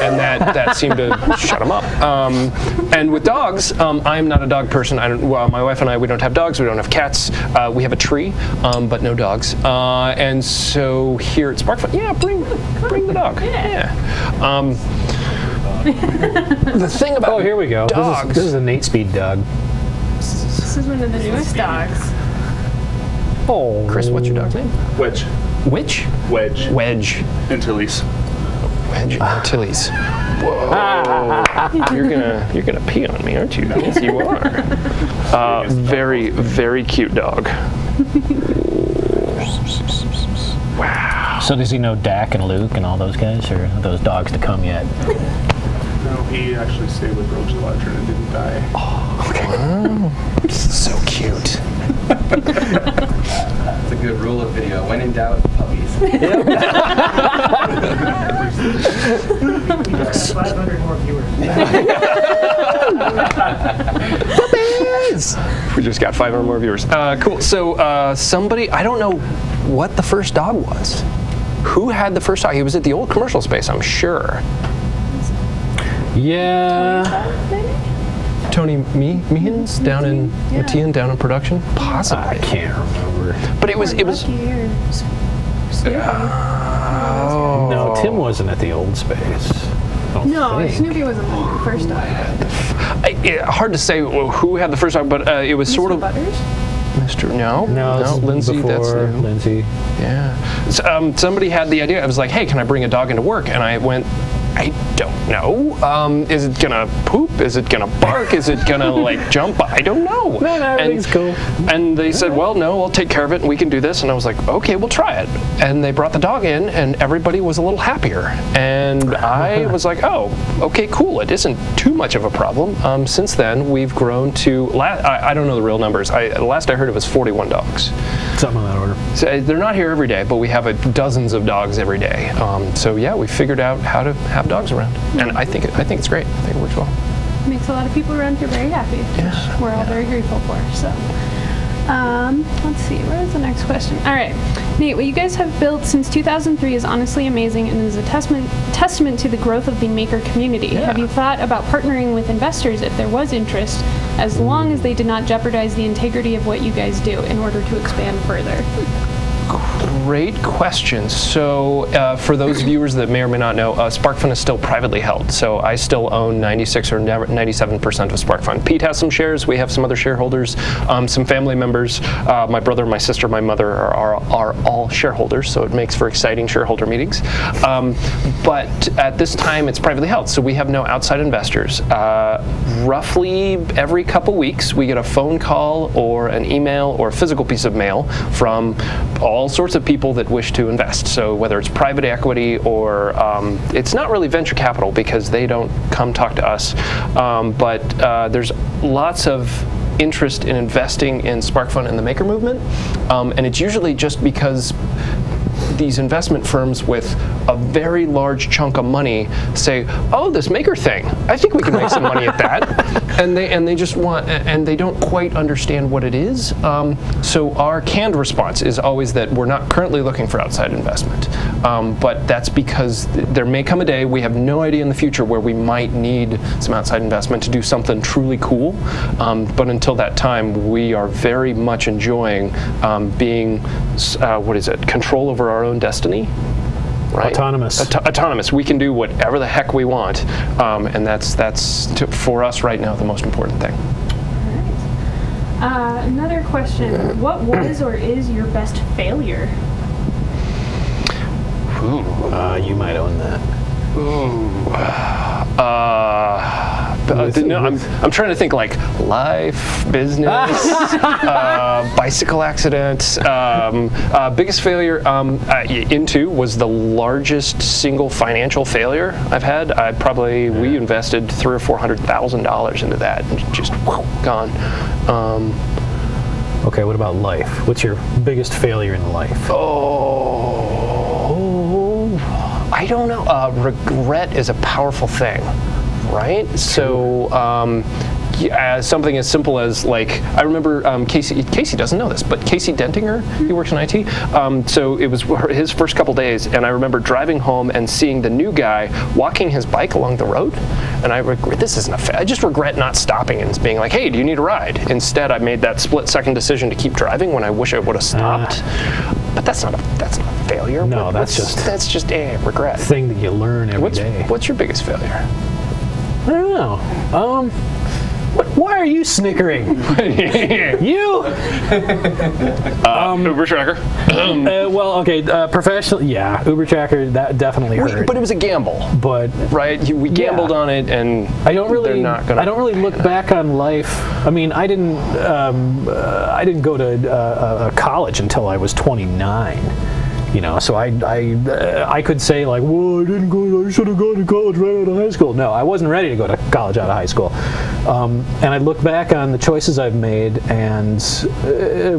S1: and that seemed to shut them up. And with dogs, I'm not a dog person. My wife and I, we don't have dogs. We don't have cats. We have a tree, but no dogs. And so here at SparkFun, yeah, bring the dog. Yeah. The thing about
S2: here we go.
S1: dogs.
S2: This is a Nate Speed dog.
S4: This is one of the newest dogs.
S2: Oh,
S1: Chris, what's your dog's name?
S3: Wedge.
S1: Which?
S3: Wedge.
S1: Wedge.
S3: Antilles.
S1: Wedge Antilles. Whoa. You're gonna pee on me, aren't you? Yes, you are. Very, very cute dog. Wow.
S2: So does he know Dak and Luke and all those guys, or are those dogs to come yet?
S3: No, he actually stayed with Roach Squadron and didn't die.
S1: Oh, okay. Wow. So cute.
S5: It's a good rule of video. When in doubt, puppies.
S3: 500 more viewers.
S1: We just got 500 more viewers. Cool. So somebody, I don't know what the first dog was. Who had the first dog? He was at the old commercial space, I'm sure.
S2: Yeah.
S1: Tony Meehan's down in Matian, down in production? Possibly.
S2: I can't remember.
S1: But it was. Oh.
S2: No, Tim wasn't at the old space.
S6: No, Snoopy wasn't the first dog.
S1: Hard to say who had the first dog, but it was sort of.
S6: Butters?
S1: Mr. No,
S2: Lindsay.
S1: Lindsay. That's new.
S2: Lindsay.
S1: Yeah. So, somebody had the idea. I was like, hey, can I bring a dog into work? And I went, I don't no. Is it gonna poop? Is it gonna bark? Is it gonna like jump? I don't know.
S2: No, everything's cool.
S1: And they said, well, no, I'll take care of it and we can do this. And I was like, okay, we'll try it. And they brought the dog in and everybody was a little happier. And I was like, oh, okay, cool. It isn't too much of a problem. Since then, we've grown to, I don't know the real numbers. Last I heard it was 41 dogs.
S2: Something on that order.
S1: So they're not here every day, but we have dozens of dogs every day. So yeah, we figured out how to have dogs around. And I think it's great. I think it works well.
S4: Makes a lot of people around here very happy, which we're all very grateful for. So, let's see, where's the next question? All right, Nate, what you guys have built since 2003 is honestly amazing and is a testament to the growth of the maker community.
S1: Yeah.
S4: Have you thought about partnering with investors if there was interest, as long as they did not jeopardize the integrity of what you guys do in order to expand further?
S1: Great question. So for those viewers that may or may not know, SparkFun is still privately held. So I still own 96 or 97% of SparkFun. Pete has some shares. We have some other shareholders, some family members. My brother, my sister, my mother are all shareholders, so it makes for exciting shareholder meetings. But at this time, it's privately held, so we have no outside investors. Roughly every couple weeks, we get a phone call or an email or a physical piece of mail from all sorts of people that wish to invest. So whether it's private equity or it's not really venture capital because they don't come talk to us, but there's lots of interest in investing in SparkFun and the maker movement, and it's usually just because these investment firms with a very large chunk of money say, oh, this maker thing, I think we can make some money at that. And they just want, and they don't quite understand what it is. So our canned response is always that we're not currently looking for outside investment. But that's because there may come a day, we have no idea in the future where we might need some outside investment to do something truly cool. But until that time, we are very much enjoying being, control over our own destiny. Right?
S2: Autonomous.
S1: Autonomous. We can do whatever the heck we want, and that's for us right now the most important thing.
S4: All right. Another question. What was or is your best failure?
S1: Ooh.
S2: You might own that.
S1: No, I'm trying to think like life, business, bicycle accidents. Biggest failure into was the largest single financial failure I've had. We invested $300,000 or $400,000 into that and just gone.
S2: Okay, what about life? What's your biggest failure in life?
S1: I don't know. Regret is a powerful thing, right? So something as simple as like, I remember Casey doesn't know this, but Casey Dentinger, he works in IT. So it was his first couple days, and I remember driving home and seeing the new guy walking his bike along the road, and I regret, I just regret not stopping and being like, hey, do you need a ride? Instead, I made that split-second decision to keep driving when I wish I would have stopped. But that's not a failure.
S2: No, that's
S1: just a regret.
S2: Thing that you learn every day.
S1: What's your biggest failure?
S2: I don't know. Why are you snickering? You?
S1: Uber Tracker.
S2: Well, okay, professional. Yeah, Uber Tracker. That definitely hurt.
S1: But it was a gamble.
S2: But
S1: right, we gambled on it, and
S2: I don't really look back on life. I mean, I didn't go to college until I was 29. You know, so I could say like, well, I should have gone to college right out of high school. No, I wasn't ready to go to college out of high school. And I look back on the choices I've made, and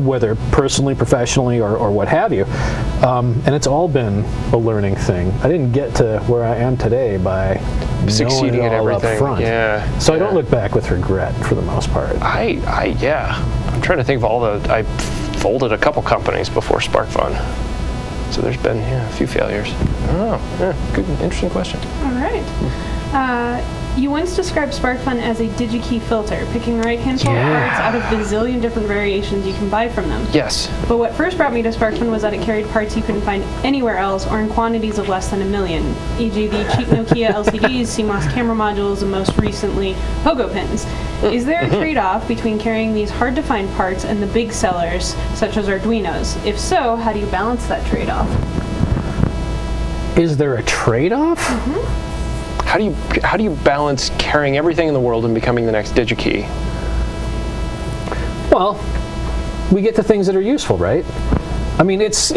S2: whether personally, professionally, or what have you, and it's all been a learning thing. I didn't get to where I am today by
S1: succeeding at everything.
S2: Up front.
S1: Yeah.
S2: So I don't look back with regret for the most part.
S1: I'm trying to think of I folded a couple companies before SparkFun. So there's been a few failures. Good, interesting question.
S4: All right. You once described SparkFun as a DigiKey filter, picking the right handful of parts out of the zillion different variations you can buy from them.
S1: Yes.
S4: But what first brought me to SparkFun was that it carried parts you couldn't find anywhere else or in quantities of less than 1 million, e.g. the cheap Nokia LCDs, CMOS camera modules, and most recently, pogo pins. Is there a trade-off between carrying these hard-to-find parts and the big sellers, such as Arduinos? If so, how do you balance that trade-off?
S2: Is there a trade-off?
S1: how do you balance carrying everything in the world and becoming the next DigiKey?
S2: Well, we get the things that are useful, right? I mean, it's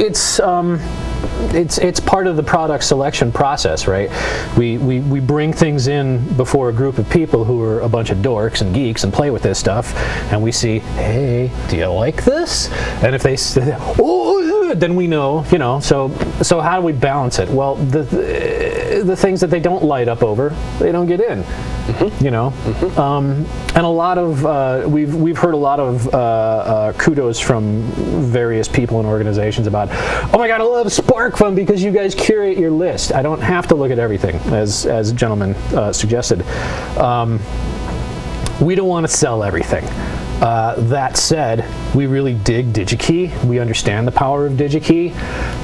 S2: part of the product selection process, right? We bring things in before a group of people who are a bunch of dorks and geeks and play with this stuff, and we see, hey, do you like this? And if they say, oh, then we know, you know. So how do we balance it? Well, the things that they don't light up over, they don't get in. Mm-hmm. You know, and a lot of we've heard a lot of kudos from various people and organizations about, oh my God, I love SparkFun because you guys curate your list. I don't have to look at everything, as a gentleman suggested. We don't want to sell everything. That said, we really dig DigiKey. We understand the power of DigiKey.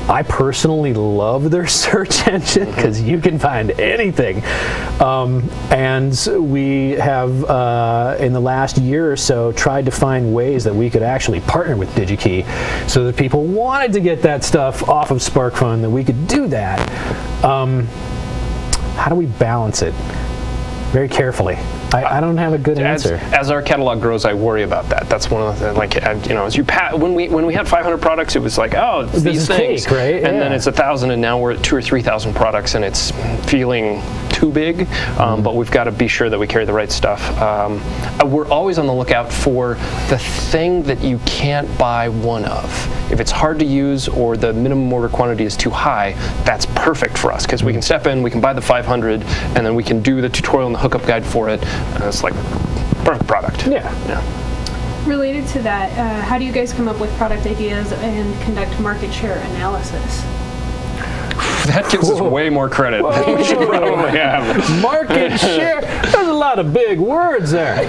S2: I personally love their search engine because you can find anything. And we have, in the last year or so, tried to find ways that we could actually partner with DigiKey so that people wanted to get that stuff off of SparkFun, that we could do that. How do we balance it? Very carefully. I don't have a good answer.
S1: As our catalog grows, I worry about that. That's one of the, like, you know, as you when we had 500 products, it was like, oh, it's these things,
S2: cake, right?
S1: And then it's 1,000, and now we're at 2,000 or 3,000 products, and it's feeling too big. But we've got to be sure that we carry the right stuff. We're always on the lookout for the thing that you can't buy one of. If it's hard to use or the minimum order quantity is too high, that's perfect for us because we can step in, we can buy the 500, and then we can do the tutorial and the hookup guide for it. And it's like perfect product.
S2: Yeah.
S4: Related to that, how do you guys come up with product ideas and conduct market share analysis?
S1: That gives us way more credit than we should probably have.
S2: Market share. There's a lot of big words there.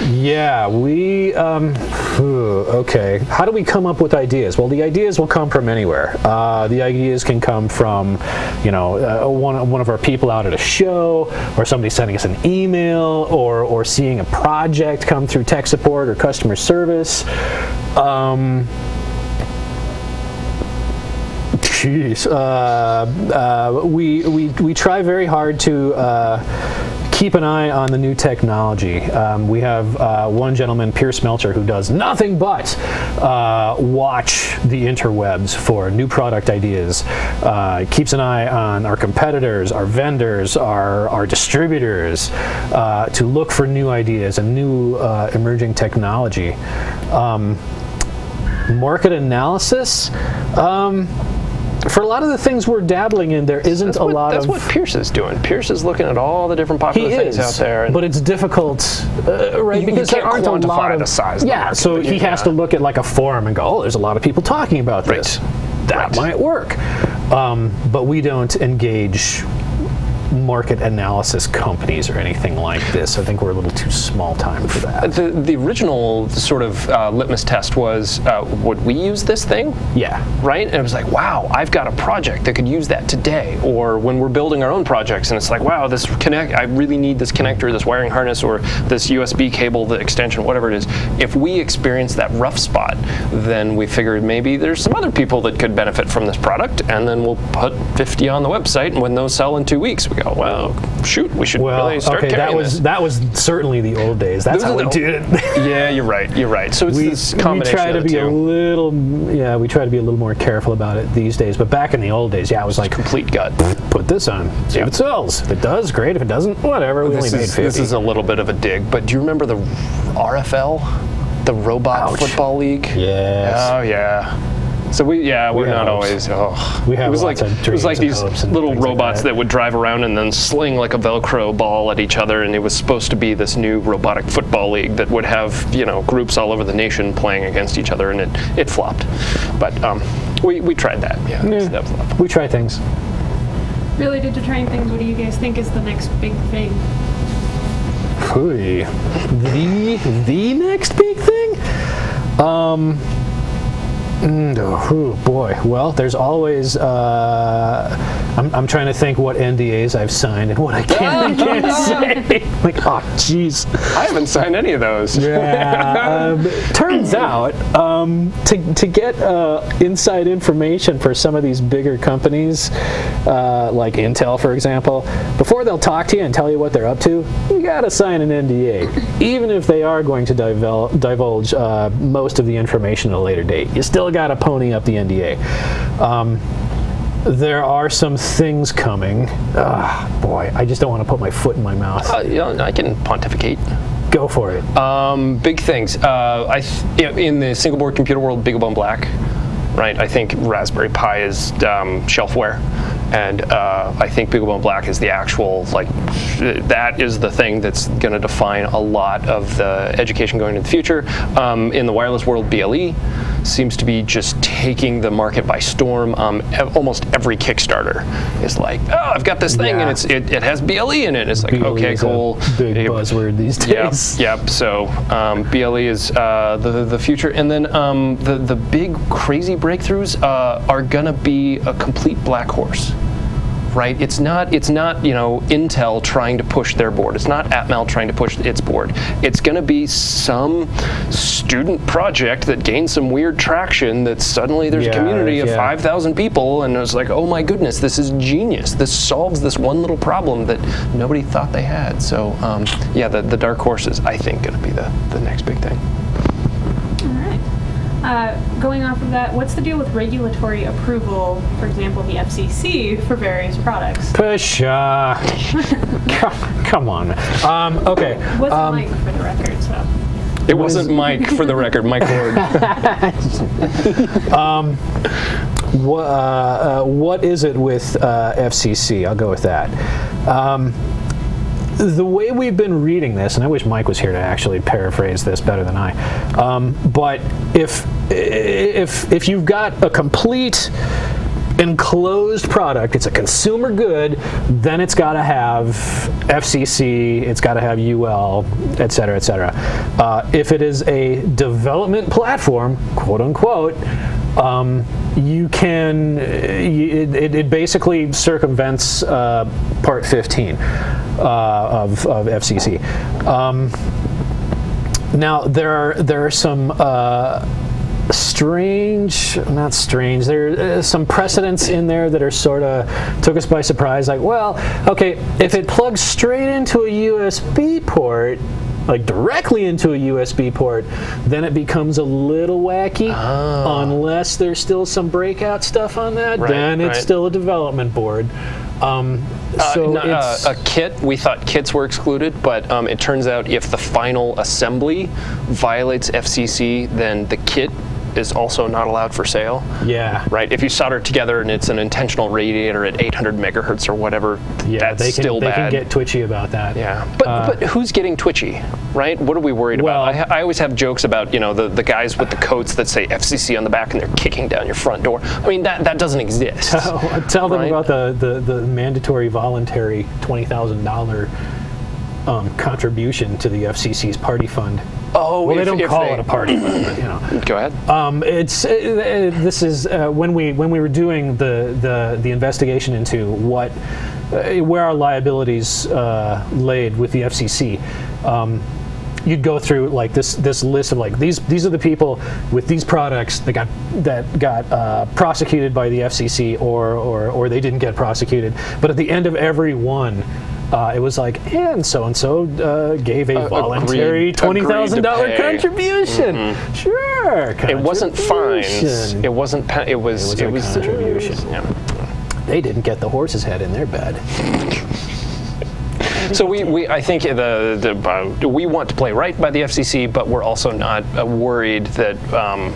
S2: Yeah, we. Okay. How do we come up with ideas? Well, the ideas will come from anywhere. The ideas can come from, you know, one of our people out at a show, or somebody sending us an email, or seeing a project come through tech support or customer service. Jeez. We try very hard to keep an eye on the new technology. We have one gentleman, Pierce Melcher, who does nothing but watch the interwebs for new product ideas. Keeps an eye on our competitors, our vendors, our distributors, to look for new ideas and new emerging technology. Market analysis. For a lot of the things we're dabbling in, there isn't a lot of...
S1: That's what Pierce is doing. Pierce is looking at all the different popular things out there. And
S2: but it's difficult, right? Because there aren't a lot of...
S1: the size of the market,
S2: so he has to look at like a forum and go, oh, there's a lot of people talking about this. That might work. But we don't engage market analysis companies or anything like this. I think we're a little too small time for that.
S1: The original sort of litmus test was, would we use this thing?
S2: Yeah.
S1: Right? And it was like, wow, I've got a project that could use that today. Or when we're building our own projects and it's like, wow, I really need this connector, this wiring harness, or this USB cable, the extension, whatever it is. If we experience that rough spot, then we figured maybe there's some other people that could benefit from this product, and then we'll put 50 on the website, and when those sell in 2 weeks, we go, well, shoot, we should really start carrying this.
S2: That was certainly the old days. That's how we did it.
S1: Yeah, you're right. So it's this combination
S2: we try to
S1: of the
S2: be
S1: two.
S2: we try to be a little more careful about it these days. But back in the old days, it was like
S1: complete gut.
S2: Put this on, see if it sells. If it does, great. If it doesn't, whatever. We only made 50.
S1: This is a little bit of a dig, but do you remember the RFL, the Robot Football League?
S2: Yes.
S1: Oh yeah. So we're not always.
S2: We have
S1: it was like these little robots that would drive around and then sling like a Velcro ball at each other, and it was supposed to be this new robotic football league that would have groups all over the nation playing against each other, and it flopped. But we tried that. Yeah. That flopped.
S2: We try things.
S4: Related to trying things, what do you guys think is the next big thing?
S2: The next big thing? Oh boy. Well, there's always. I'm trying to think what NDAs I've signed and what I can and can't say. Like, oh, jeez.
S1: I haven't signed any of those.
S2: Yeah. Turns out, to get inside information for some of these bigger companies, like Intel, for example, before they'll talk to you and tell you what they're up to, you gotta sign an NDA, even if they are going to divulge most of the information at a later date. You still gotta pony up the NDA. There are some things coming. Boy, I just don't want to put my foot in my mouth.
S1: I can pontificate.
S2: Go for it.
S1: Big things. In the single board computer world, BeagleBone Black, right? I think Raspberry Pi is shelfware. And I think BeagleBone Black is the actual, that is the thing that's going to define a lot of the education going into the future. In the wireless world, BLE seems to be just taking the market by storm. Almost every Kickstarter is like, oh, I've got this thing, and it has BLE in it. It's like,
S2: BLE
S1: okay,
S2: is
S1: cool.
S2: A big buzzword these days.
S1: Yep. So BLE is the future. And then the big crazy breakthroughs are going to be a complete black horse. Right? It's not Intel trying to push their board. It's not Atmel trying to push its board. It's going to be some student project that gains some weird traction that suddenly there's a community of 5,000 people, and it's like, oh my goodness, this is genius. This solves this one little problem that nobody thought they had. So the dark horse is, I think, going to be the next big thing.
S4: Going off of that, what's the deal with regulatory approval, for example, the FCC, for various products?
S2: Pshaw. Come on. Okay.
S4: It wasn't Mike, for the record, so.
S1: It wasn't Mike, for the record. Mike Ward.
S2: What is it with FCC? I'll go with that. The way we've been reading this, and I wish Mike was here to actually paraphrase this better than I, but if you've got a complete enclosed product, it's a consumer good, then it's got to have FCC, it's got to have UL, et cetera, et cetera. If it is a development platform, quote unquote, you can, it basically circumvents Part 15 of FCC. Now there are some not strange, there are some precedents in there that are sort of took us by surprise, like, well, okay, if it plugs straight into a USB port, like directly into a USB port, then it becomes a little wacky. Unless there's still some breakout stuff on that, then it's still a development board.
S1: A kit, we thought kits were excluded, but it turns out if the final assembly violates FCC, then the kit is also not allowed for sale.
S2: Yeah.
S1: Right? If you solder it together and it's an intentional radiator at 800 megahertz or whatever, that's still bad.
S2: They can get twitchy about that.
S1: Yeah. But who's getting twitchy, right? What are we worried about? I always have jokes about, the guys with the coats that say FCC on the back and they're kicking down your front door. I mean, that doesn't exist.
S2: Tell them about the mandatory voluntary $20,000 contribution to the FCC's party fund.
S1: Oh,
S2: well, they don't call it a party fund, but
S1: Go ahead.
S2: This is when we were doing the investigation into where our liabilities laid with the FCC. You'd go through like this list of like these are the people with these products that got prosecuted by the FCC or they didn't get prosecuted. But at the end of every one, it was like, and so gave a voluntary $20,000 contribution. Mm-hmm. Sure,
S1: it wasn't fines. It wasn't. It was a
S2: contribution.
S1: Yeah.
S2: They didn't get the horse's head in their bed.
S1: So I think we want to play right by the FCC, but we're also not worried that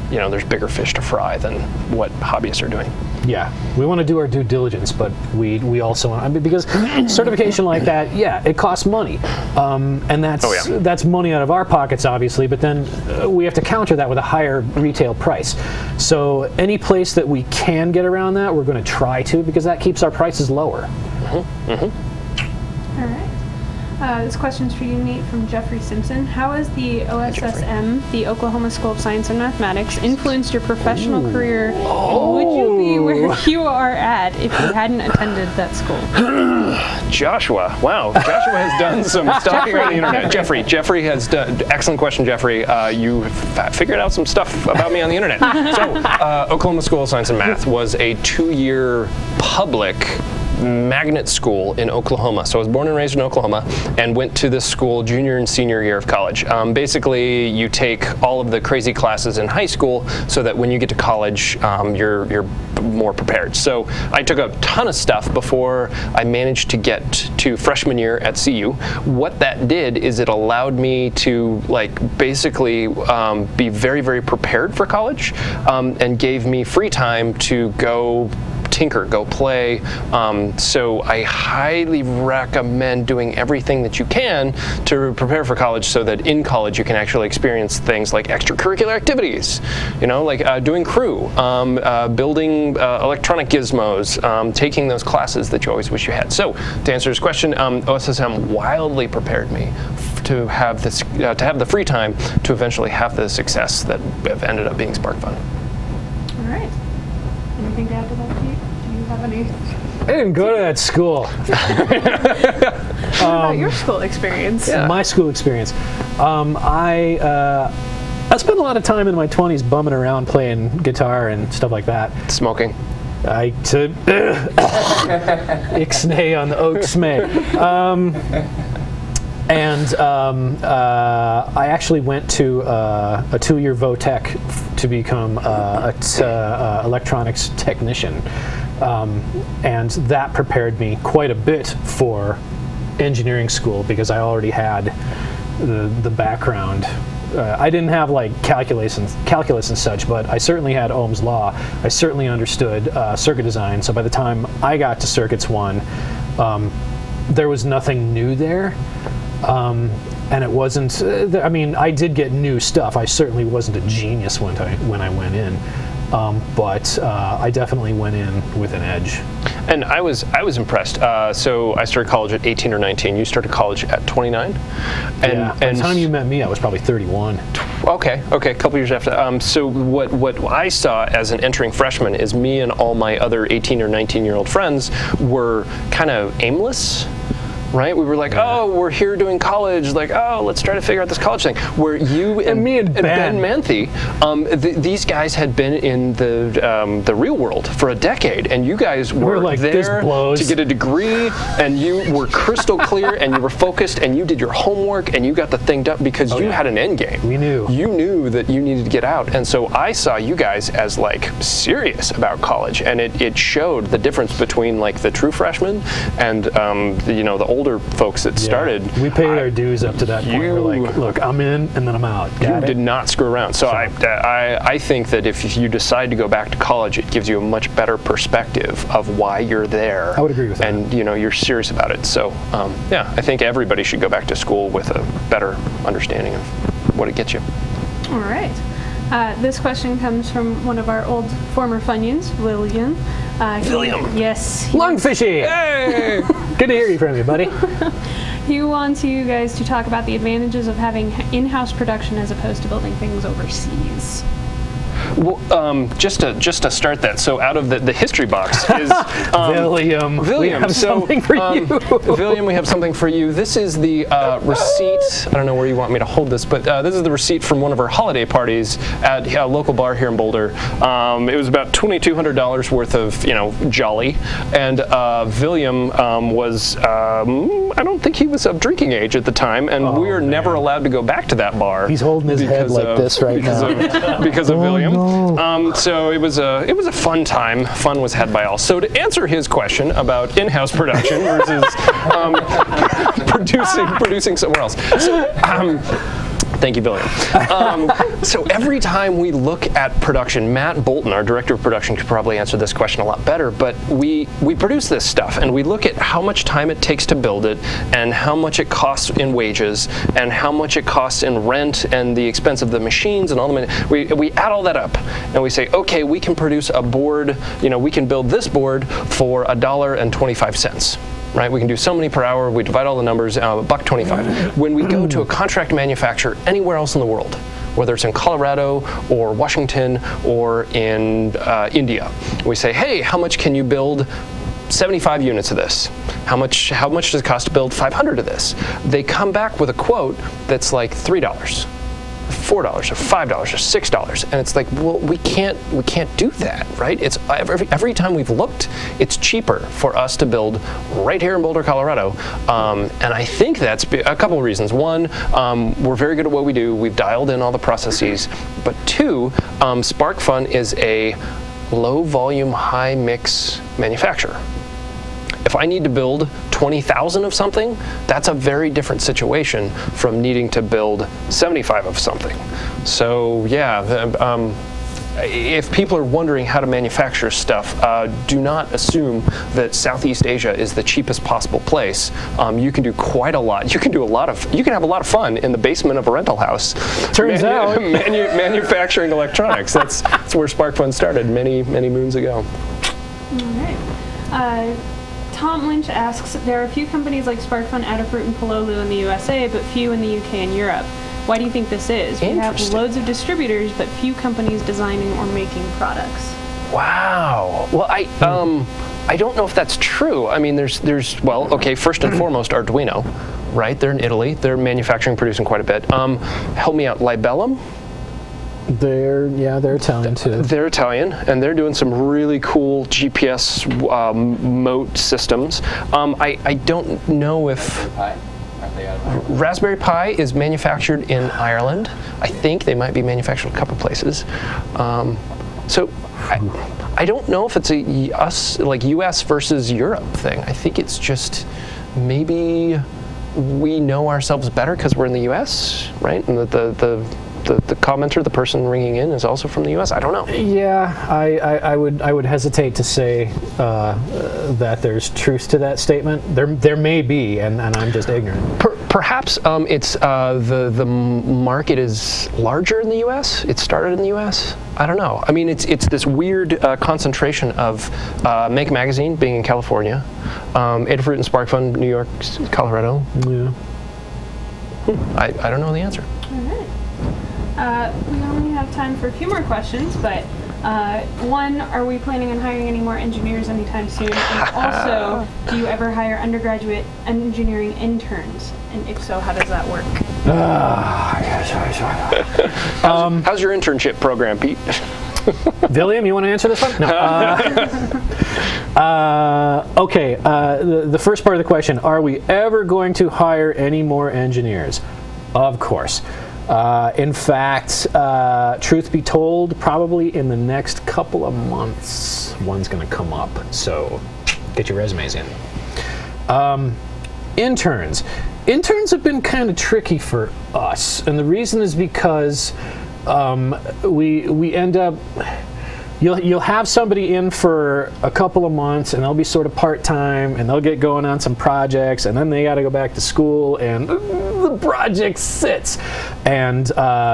S1: there's bigger fish to fry than what hobbyists are doing.
S2: Yeah, we want to do our due diligence, but we also want, because certification like that, it costs money, and that's money out of our pockets, obviously. But then we have to counter that with a higher retail price. So any place that we can get around that, we're going to try to, because that keeps our prices lower.
S4: All right. This question's for you, Nate, from Jeffrey Simpson. How has the OSSM, the Oklahoma School of Science and Mathematics, influenced your professional career? And would you be where you are at if you hadn't attended that school?
S1: Joshua. Wow. Joshua has done some stuff here on the internet. Jeffrey has done, excellent question, Jeffrey. You figured out some stuff about me on the internet. So, Oklahoma School of Science and Math was a 2-year public magnet school in Oklahoma. So I was born and raised in Oklahoma and went to this school junior and senior year of college. Basically, you take all of the crazy classes in high school so that when you get to college, you're more prepared. So I took a ton of stuff before I managed to get to freshman year at CU. What that did is it allowed me to basically be very, very prepared for college and gave me free time to go tinker, go play. So I highly recommend doing everything that you can to prepare for college so that in college you can actually experience things like extracurricular activities, like doing crew, building electronic gizmos, taking those classes that you always wish you had. So to answer this question, OSSM wildly prepared me to have this, to have the free time to eventually have the success that ended up being SparkFun.
S4: All right. Anything to add to that, Pete? Do you have any?
S2: I didn't go to that school.
S6: What about your school experience?
S2: Yeah. My school experience. I spent a lot of time in my 20s bumming around playing guitar and stuff like that.
S1: Smoking.
S2: Ixnay on the Oaksmay. I actually went to a 2-year VOTEC to become an electronics technician. And that prepared me quite a bit for engineering school because I already had the background. I didn't have like calculus and such, but I certainly had Ohm's law. I certainly understood circuit design. So by the time I got to Circuits 1, there was nothing new there. And it wasn't, I mean, I did get new stuff. I certainly wasn't a genius when I went in. But I definitely went in with an edge.
S1: And I was impressed. So I started college at 18 or 19. You started college at 29.
S2: And by the time you met me, I was probably 31.
S1: Okay, a couple years after. So what I saw as an entering freshman is me and all my other 18 or 19-year-old friends were kind of aimless. Right? We were like, oh, we're here doing college. Like, oh, let's try to figure out this college thing. Where you and
S2: me and
S1: Ben Manthe, these guys had been in the real world for a decade, and you guys were
S2: like,
S1: there to get a degree, and you were crystal clear, and you were focused, and you did your homework, and you got the thing done because you had an end game.
S2: We knew.
S1: You knew that you needed to get out, and so I saw you guys as like serious about college, and it showed the difference between like the true freshmen and the older folks that started.
S2: We paid our dues up to that point. We're like, look, I'm in and then I'm out.
S1: You did not screw around. So I think that if you decide to go back to college, it gives you a much better perspective of why you're there.
S2: I would agree with that.
S1: And you're serious about it. So I think everybody should go back to school with a better understanding of what it gets you.
S4: All right. This question comes from one of our old former Funyuns, William.
S1: William.
S4: Yes.
S2: Lungfishy!
S1: Hey!
S2: Good to hear you from you, buddy.
S4: He wants you guys to talk about the advantages of having in-house production as opposed to building things overseas.
S1: Well, just to start that, so out of the history box is
S2: William, we have something for you.
S1: William, we have something for you. This is the receipt. I don't know where you want me to hold this, but this is the receipt from one of our holiday parties at a local bar here in Boulder. It was about $2,200 worth of jolly, and William was I don't think he was of drinking age at the time, and we are never allowed to go back to that bar.
S2: He's holding his head like this right now
S1: because of William.
S2: No.
S1: So it was a fun time. Fun was had by all. So to answer his question about in-house production versus producing somewhere else. So, thank you, William. So every time we look at production, Matt Bolton, our director of production, could probably answer this question a lot better, but we produce this stuff and we look at how much time it takes to build it and how much it costs in wages and how much it costs in rent and the expense of the machines and all the we add all that up and we say, okay, we can produce a board, we can build this board for $1.25. right? We can do so many per hour. We divide all the numbers, $1.25. When we go to a contract manufacturer anywhere else in the world, whether it's in Colorado or Washington or in India, we say, hey, how much can you build 75 units of this? How much does it cost to build 500 of this? They come back with a quote that's like $3, $4, or $5, or $6, and it's like, well, we can't do that, right? It's every time we've looked, it's cheaper for us to build right here in Boulder, Colorado, and I think that's a couple of reasons. One, we're very good at what we do. We've dialed in all the processes, but two, SparkFun is a low volume, high mix manufacturer. If I need to build 20,000 of something, that's a very different situation from needing to build 75 of something. So yeah, if people are wondering how to manufacture stuff, do not assume that Southeast Asia is the cheapest possible place. You can do quite a lot. You can have a lot of fun in the basement of a rental house.
S2: Turns out,
S1: manufacturing electronics. That's where SparkFun started many moons ago.
S4: All right. Tom Lynch asks, there are a few companies like SparkFun, Adafruit, and Pololu in the USA, but few in the UK and Europe. Why do you think this is? We have loads of distributors, but few companies designing or making products.
S1: Wow. Well, I don't know if that's true. I mean, well, okay, first and foremost, Arduino, right? They're in Italy. They're manufacturing, producing quite a bit. Help me out, Libellum?
S2: They're Italian too.
S1: They're Italian, and they're doing some really cool GPS moat systems. I don't know if Raspberry Pi is manufactured in Ireland. I think they might be manufactured a couple places. So I don't know if it's a US versus Europe thing. I think it's just maybe we know ourselves better because we're in the US, right? And the commenter, the person ringing in, is also from the U.S. I don't know. Yeah,
S2: I would hesitate to say that there's truth to that statement. There may be, and I'm just ignorant.
S1: Perhaps it's the market is larger in the U.S. It started in the U.S. I don't know. I mean, it's this weird concentration of Make Magazine being in California, Adafruit and SparkFun, New York, Colorado.
S2: Yeah.
S1: I don't know the answer.
S4: All right. We only have time for a few more questions, but one, are we planning on hiring any more engineers anytime soon? And also, do you ever hire undergraduate engineering interns? And if so, how does that work?
S1: How's your internship program, Pete?
S2: William, you want to answer this one? No. Okay, the first part of the question, are we ever going to hire any more engineers? Of course. In fact, truth be told, probably in the next couple of months, one's going to come up. So get your resumes in. Interns. Interns have been kind of tricky for us. And the reason is because we end up... You'll have somebody in for a couple of months, and they'll be sort of part-time, and they'll get going on some projects, and then they got to go back to school, and the project sits, and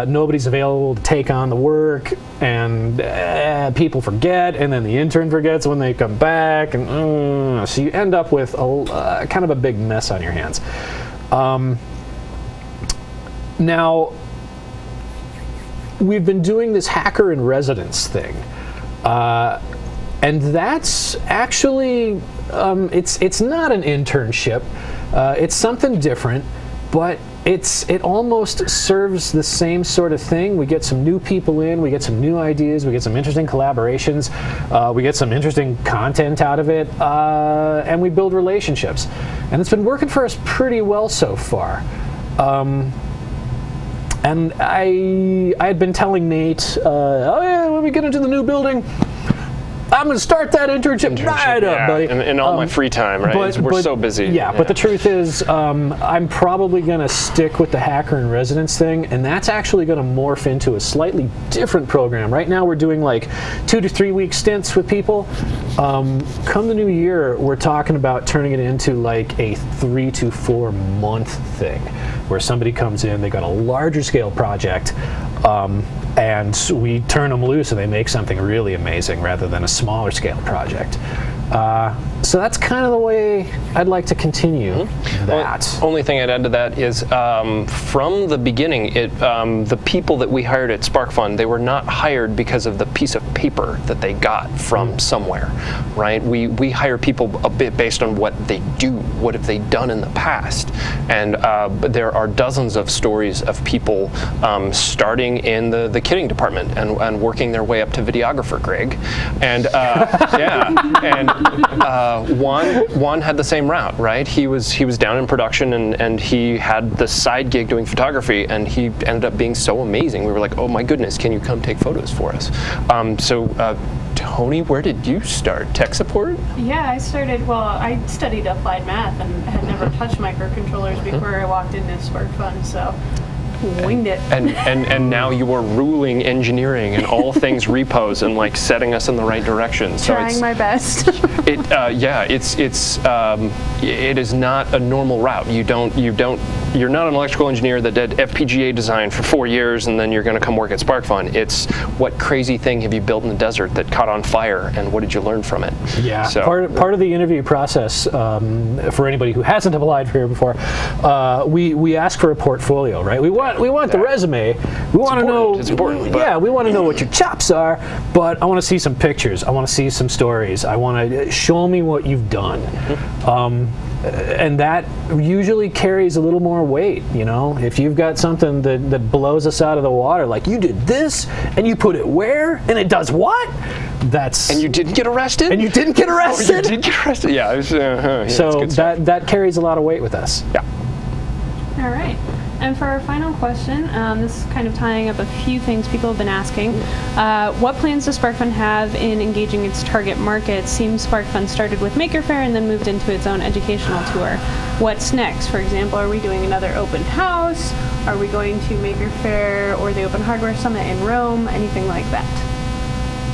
S2: nobody's available to take on the work, and people forget, and then the intern forgets when they come back, and so you end up with kind of a big mess on your hands. Now, we've been doing this hacker in residence thing. And that's actually, it's not an internship. It's something different, but it almost serves the same sort of thing. We get some new people in, we get some new ideas, we get some interesting collaborations, we get some interesting content out of it, and we build relationships. And it's been working for us pretty well so far. And I had been telling Nate, oh yeah, when we get into the new building, I'm going to start that internship right up, buddy.
S1: In all my free time, right? We're so busy.
S2: Yeah, but the truth is, I'm probably going to stick with the hacker in residence thing, and that's actually going to morph into a slightly different program. Right now, we're doing like 2 to 3 week stints with people. Come the new year, we're talking about turning it into like a 3 to 4 month thing, where somebody comes in, they got a larger scale project, and we turn them loose and they make something really amazing rather than a smaller scale project. So that's kind of the way I'd like to continue that.
S1: Only thing I'd add to that is from the beginning, the people that we hired at SparkFun, they were not hired because of the piece of paper that they got from somewhere, right? We hire people a bit based on what they do, what have they done in the past, and but there are dozens of stories of people starting in the kitting department and working their way up to videographer Greg, and Juan had the same route, right? He was down in production and he had the side gig doing photography, and he ended up being so amazing. We were like, oh my goodness, can you come take photos for us? Toni, where did you start? Tech support?
S4: Yeah, I studied applied math and had never touched microcontrollers before I walked into SparkFun, so winged it.
S1: And now you are ruling engineering and all things repos and like setting us in the right direction. So
S6: Trying my best.
S1: It is not a normal route. You're not an electrical engineer that did FPGA design for 4 years and then you're going to come work at SparkFun. It's what crazy thing have you built in the desert that caught on fire, and what did you learn from it?
S2: Yeah,
S1: so,
S2: part of the interview process, for anybody who hasn't applied for here before, we ask for a portfolio, right? We want the resume. We want to know.
S1: It's important.
S2: Yeah, we want to know what your chops are, but I want to see some pictures. I want to see some stories. I want to show me what you've done. And that usually carries a little more weight, you know? If you've got something that blows us out of the water, like you did this, and you put it where, and it does what?
S1: And you didn't get arrested?
S2: And you didn't get arrested?
S1: Oh, you did get arrested? Yeah. It was,
S2: so that carries a lot of weight with us.
S1: Yeah.
S4: All right. And for our final question, this is kind of tying up a few things people have been asking. What plans does SparkFun have in engaging its target market? Seems SparkFun started with Maker Faire and then moved into its own educational tour. What's next? For example, are we doing another open house? Are we going to Maker Faire or the Open Hardware Summit in Rome? Anything like that?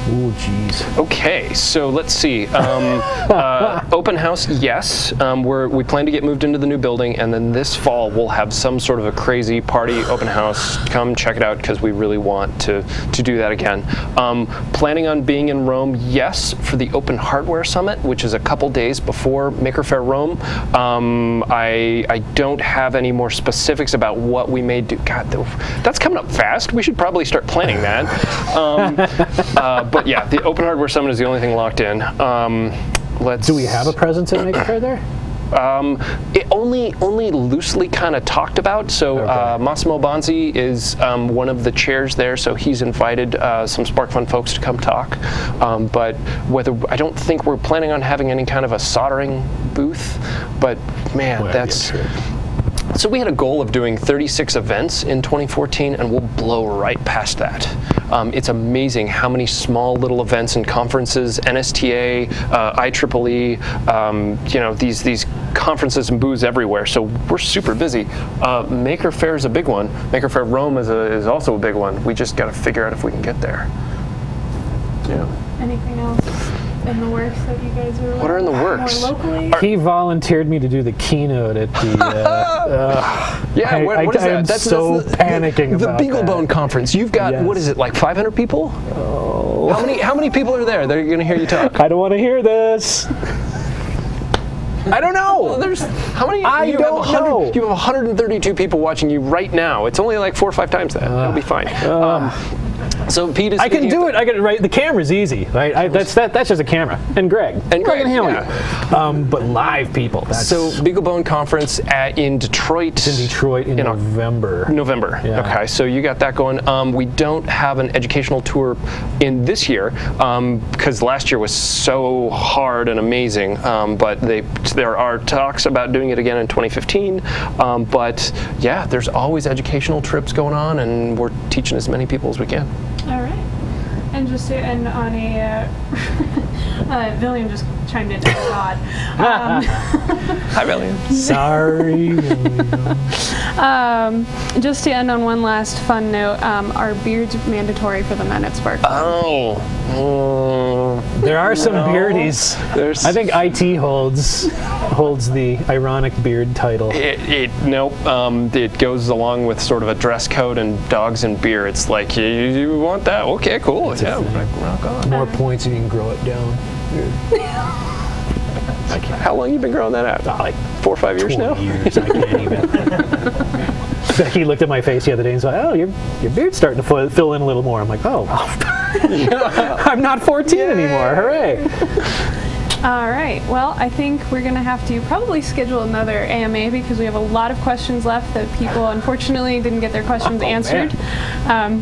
S2: Ooh, geez.
S1: Okay, so let's see. Open house, yes. We plan to get moved into the new building, and then this fall we'll have some sort of a crazy party open house. Come check it out because we really want to do that again. Planning on being in Rome, yes, for the Open Hardware Summit, which is a couple days before Maker Faire Rome. I don't have any more specifics about what we may do. God, that's coming up fast. We should probably start planning that. But yeah, the Open Hardware Summit is the only thing locked in.
S2: Do we have a presence at Maker Faire there?
S1: It only loosely kind of talked about. So
S2: Okay.
S1: Massimo Bonzi is one of the chairs there, so he's invited some SparkFun folks to come talk. But I don't think we're planning on having any kind of a soldering booth. But man, So we had a goal of doing 36 events in 2014, and we'll blow right past that. It's amazing how many small little events and conferences, NSTA, IEEE, these conferences and booths everywhere. So we're super busy. Maker Faire is a big one. Maker Faire Rome is also a big one. We just got to figure out if we can get there. Yeah.
S4: Anything else in the works that you guys are
S1: What are in the works?
S4: more locally?
S2: He volunteered me to do the keynote at the.
S1: What is that?
S2: I'm so panicking
S1: the
S2: about
S1: BeagleBone
S2: that.
S1: Conference. You've got,
S2: Yes.
S1: what is it, like 500 people?
S2: Oh.
S1: How many people are there that are going to hear you talk?
S2: I don't want to hear this. I don't know.
S1: Well, there's how many?
S2: I
S1: you
S2: don't
S1: have
S2: know.
S1: You have 132 people watching you right now. It's only like 4 or 5 times that. It'll be fine. So Pete is.
S2: I can do it. I can. Right. The camera's easy. Right. That's just a camera. And Greg. I can handle it. But live people. That's
S1: So BeagleBone Conference in Detroit.
S2: in Detroit in November.
S1: November.
S2: Yeah.
S1: Okay, so you got that going. We don't have an educational tour in this year because last year was so hard and amazing. But there are talks about doing it again in 2015. But yeah, there's always educational trips going on, and we're teaching as many people as we can.
S4: All right. And just to end on a, William just chimed in. God.
S1: Hi, William.
S2: Sorry.
S4: Just to end on one last fun note, are beards mandatory for the men at SparkFun?
S2: There are some beardies.
S1: There's-
S2: I think IT holds the ironic beard title.
S1: Nope. It goes along with sort of a dress code and dogs and beer. It's like you want that? Okay, cool. Yeah, rock on.
S2: More points if you can grow it down.
S1: How long you been growing that out?
S2: Like
S1: 4 or 5 years
S2: 20
S1: now?
S2: years, I can't even. Becky looked at my face the other day and said, "Oh, your beard's starting to fill in a little more." I'm like, "Oh, I'm not 14 anymore! Hooray!"
S4: All right. Well, I think we're going to have to probably schedule another AMA because we have a lot of questions left that people unfortunately didn't get their questions answered.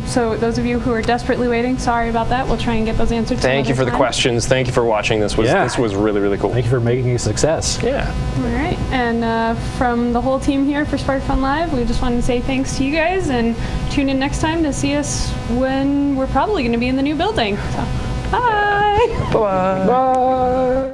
S4: So those of you who are desperately waiting, sorry about that. We'll try and get those answered.
S1: Thank you for the questions. Thank you for watching. This was really, really cool.
S2: Thank you for making it a success.
S1: Yeah.
S4: All right. And from the whole team here for SparkFun Live, we just wanted to say thanks to you guys and tune in next time to see us when we're probably going to be in the new building. So, bye.
S1: Bye. Bye.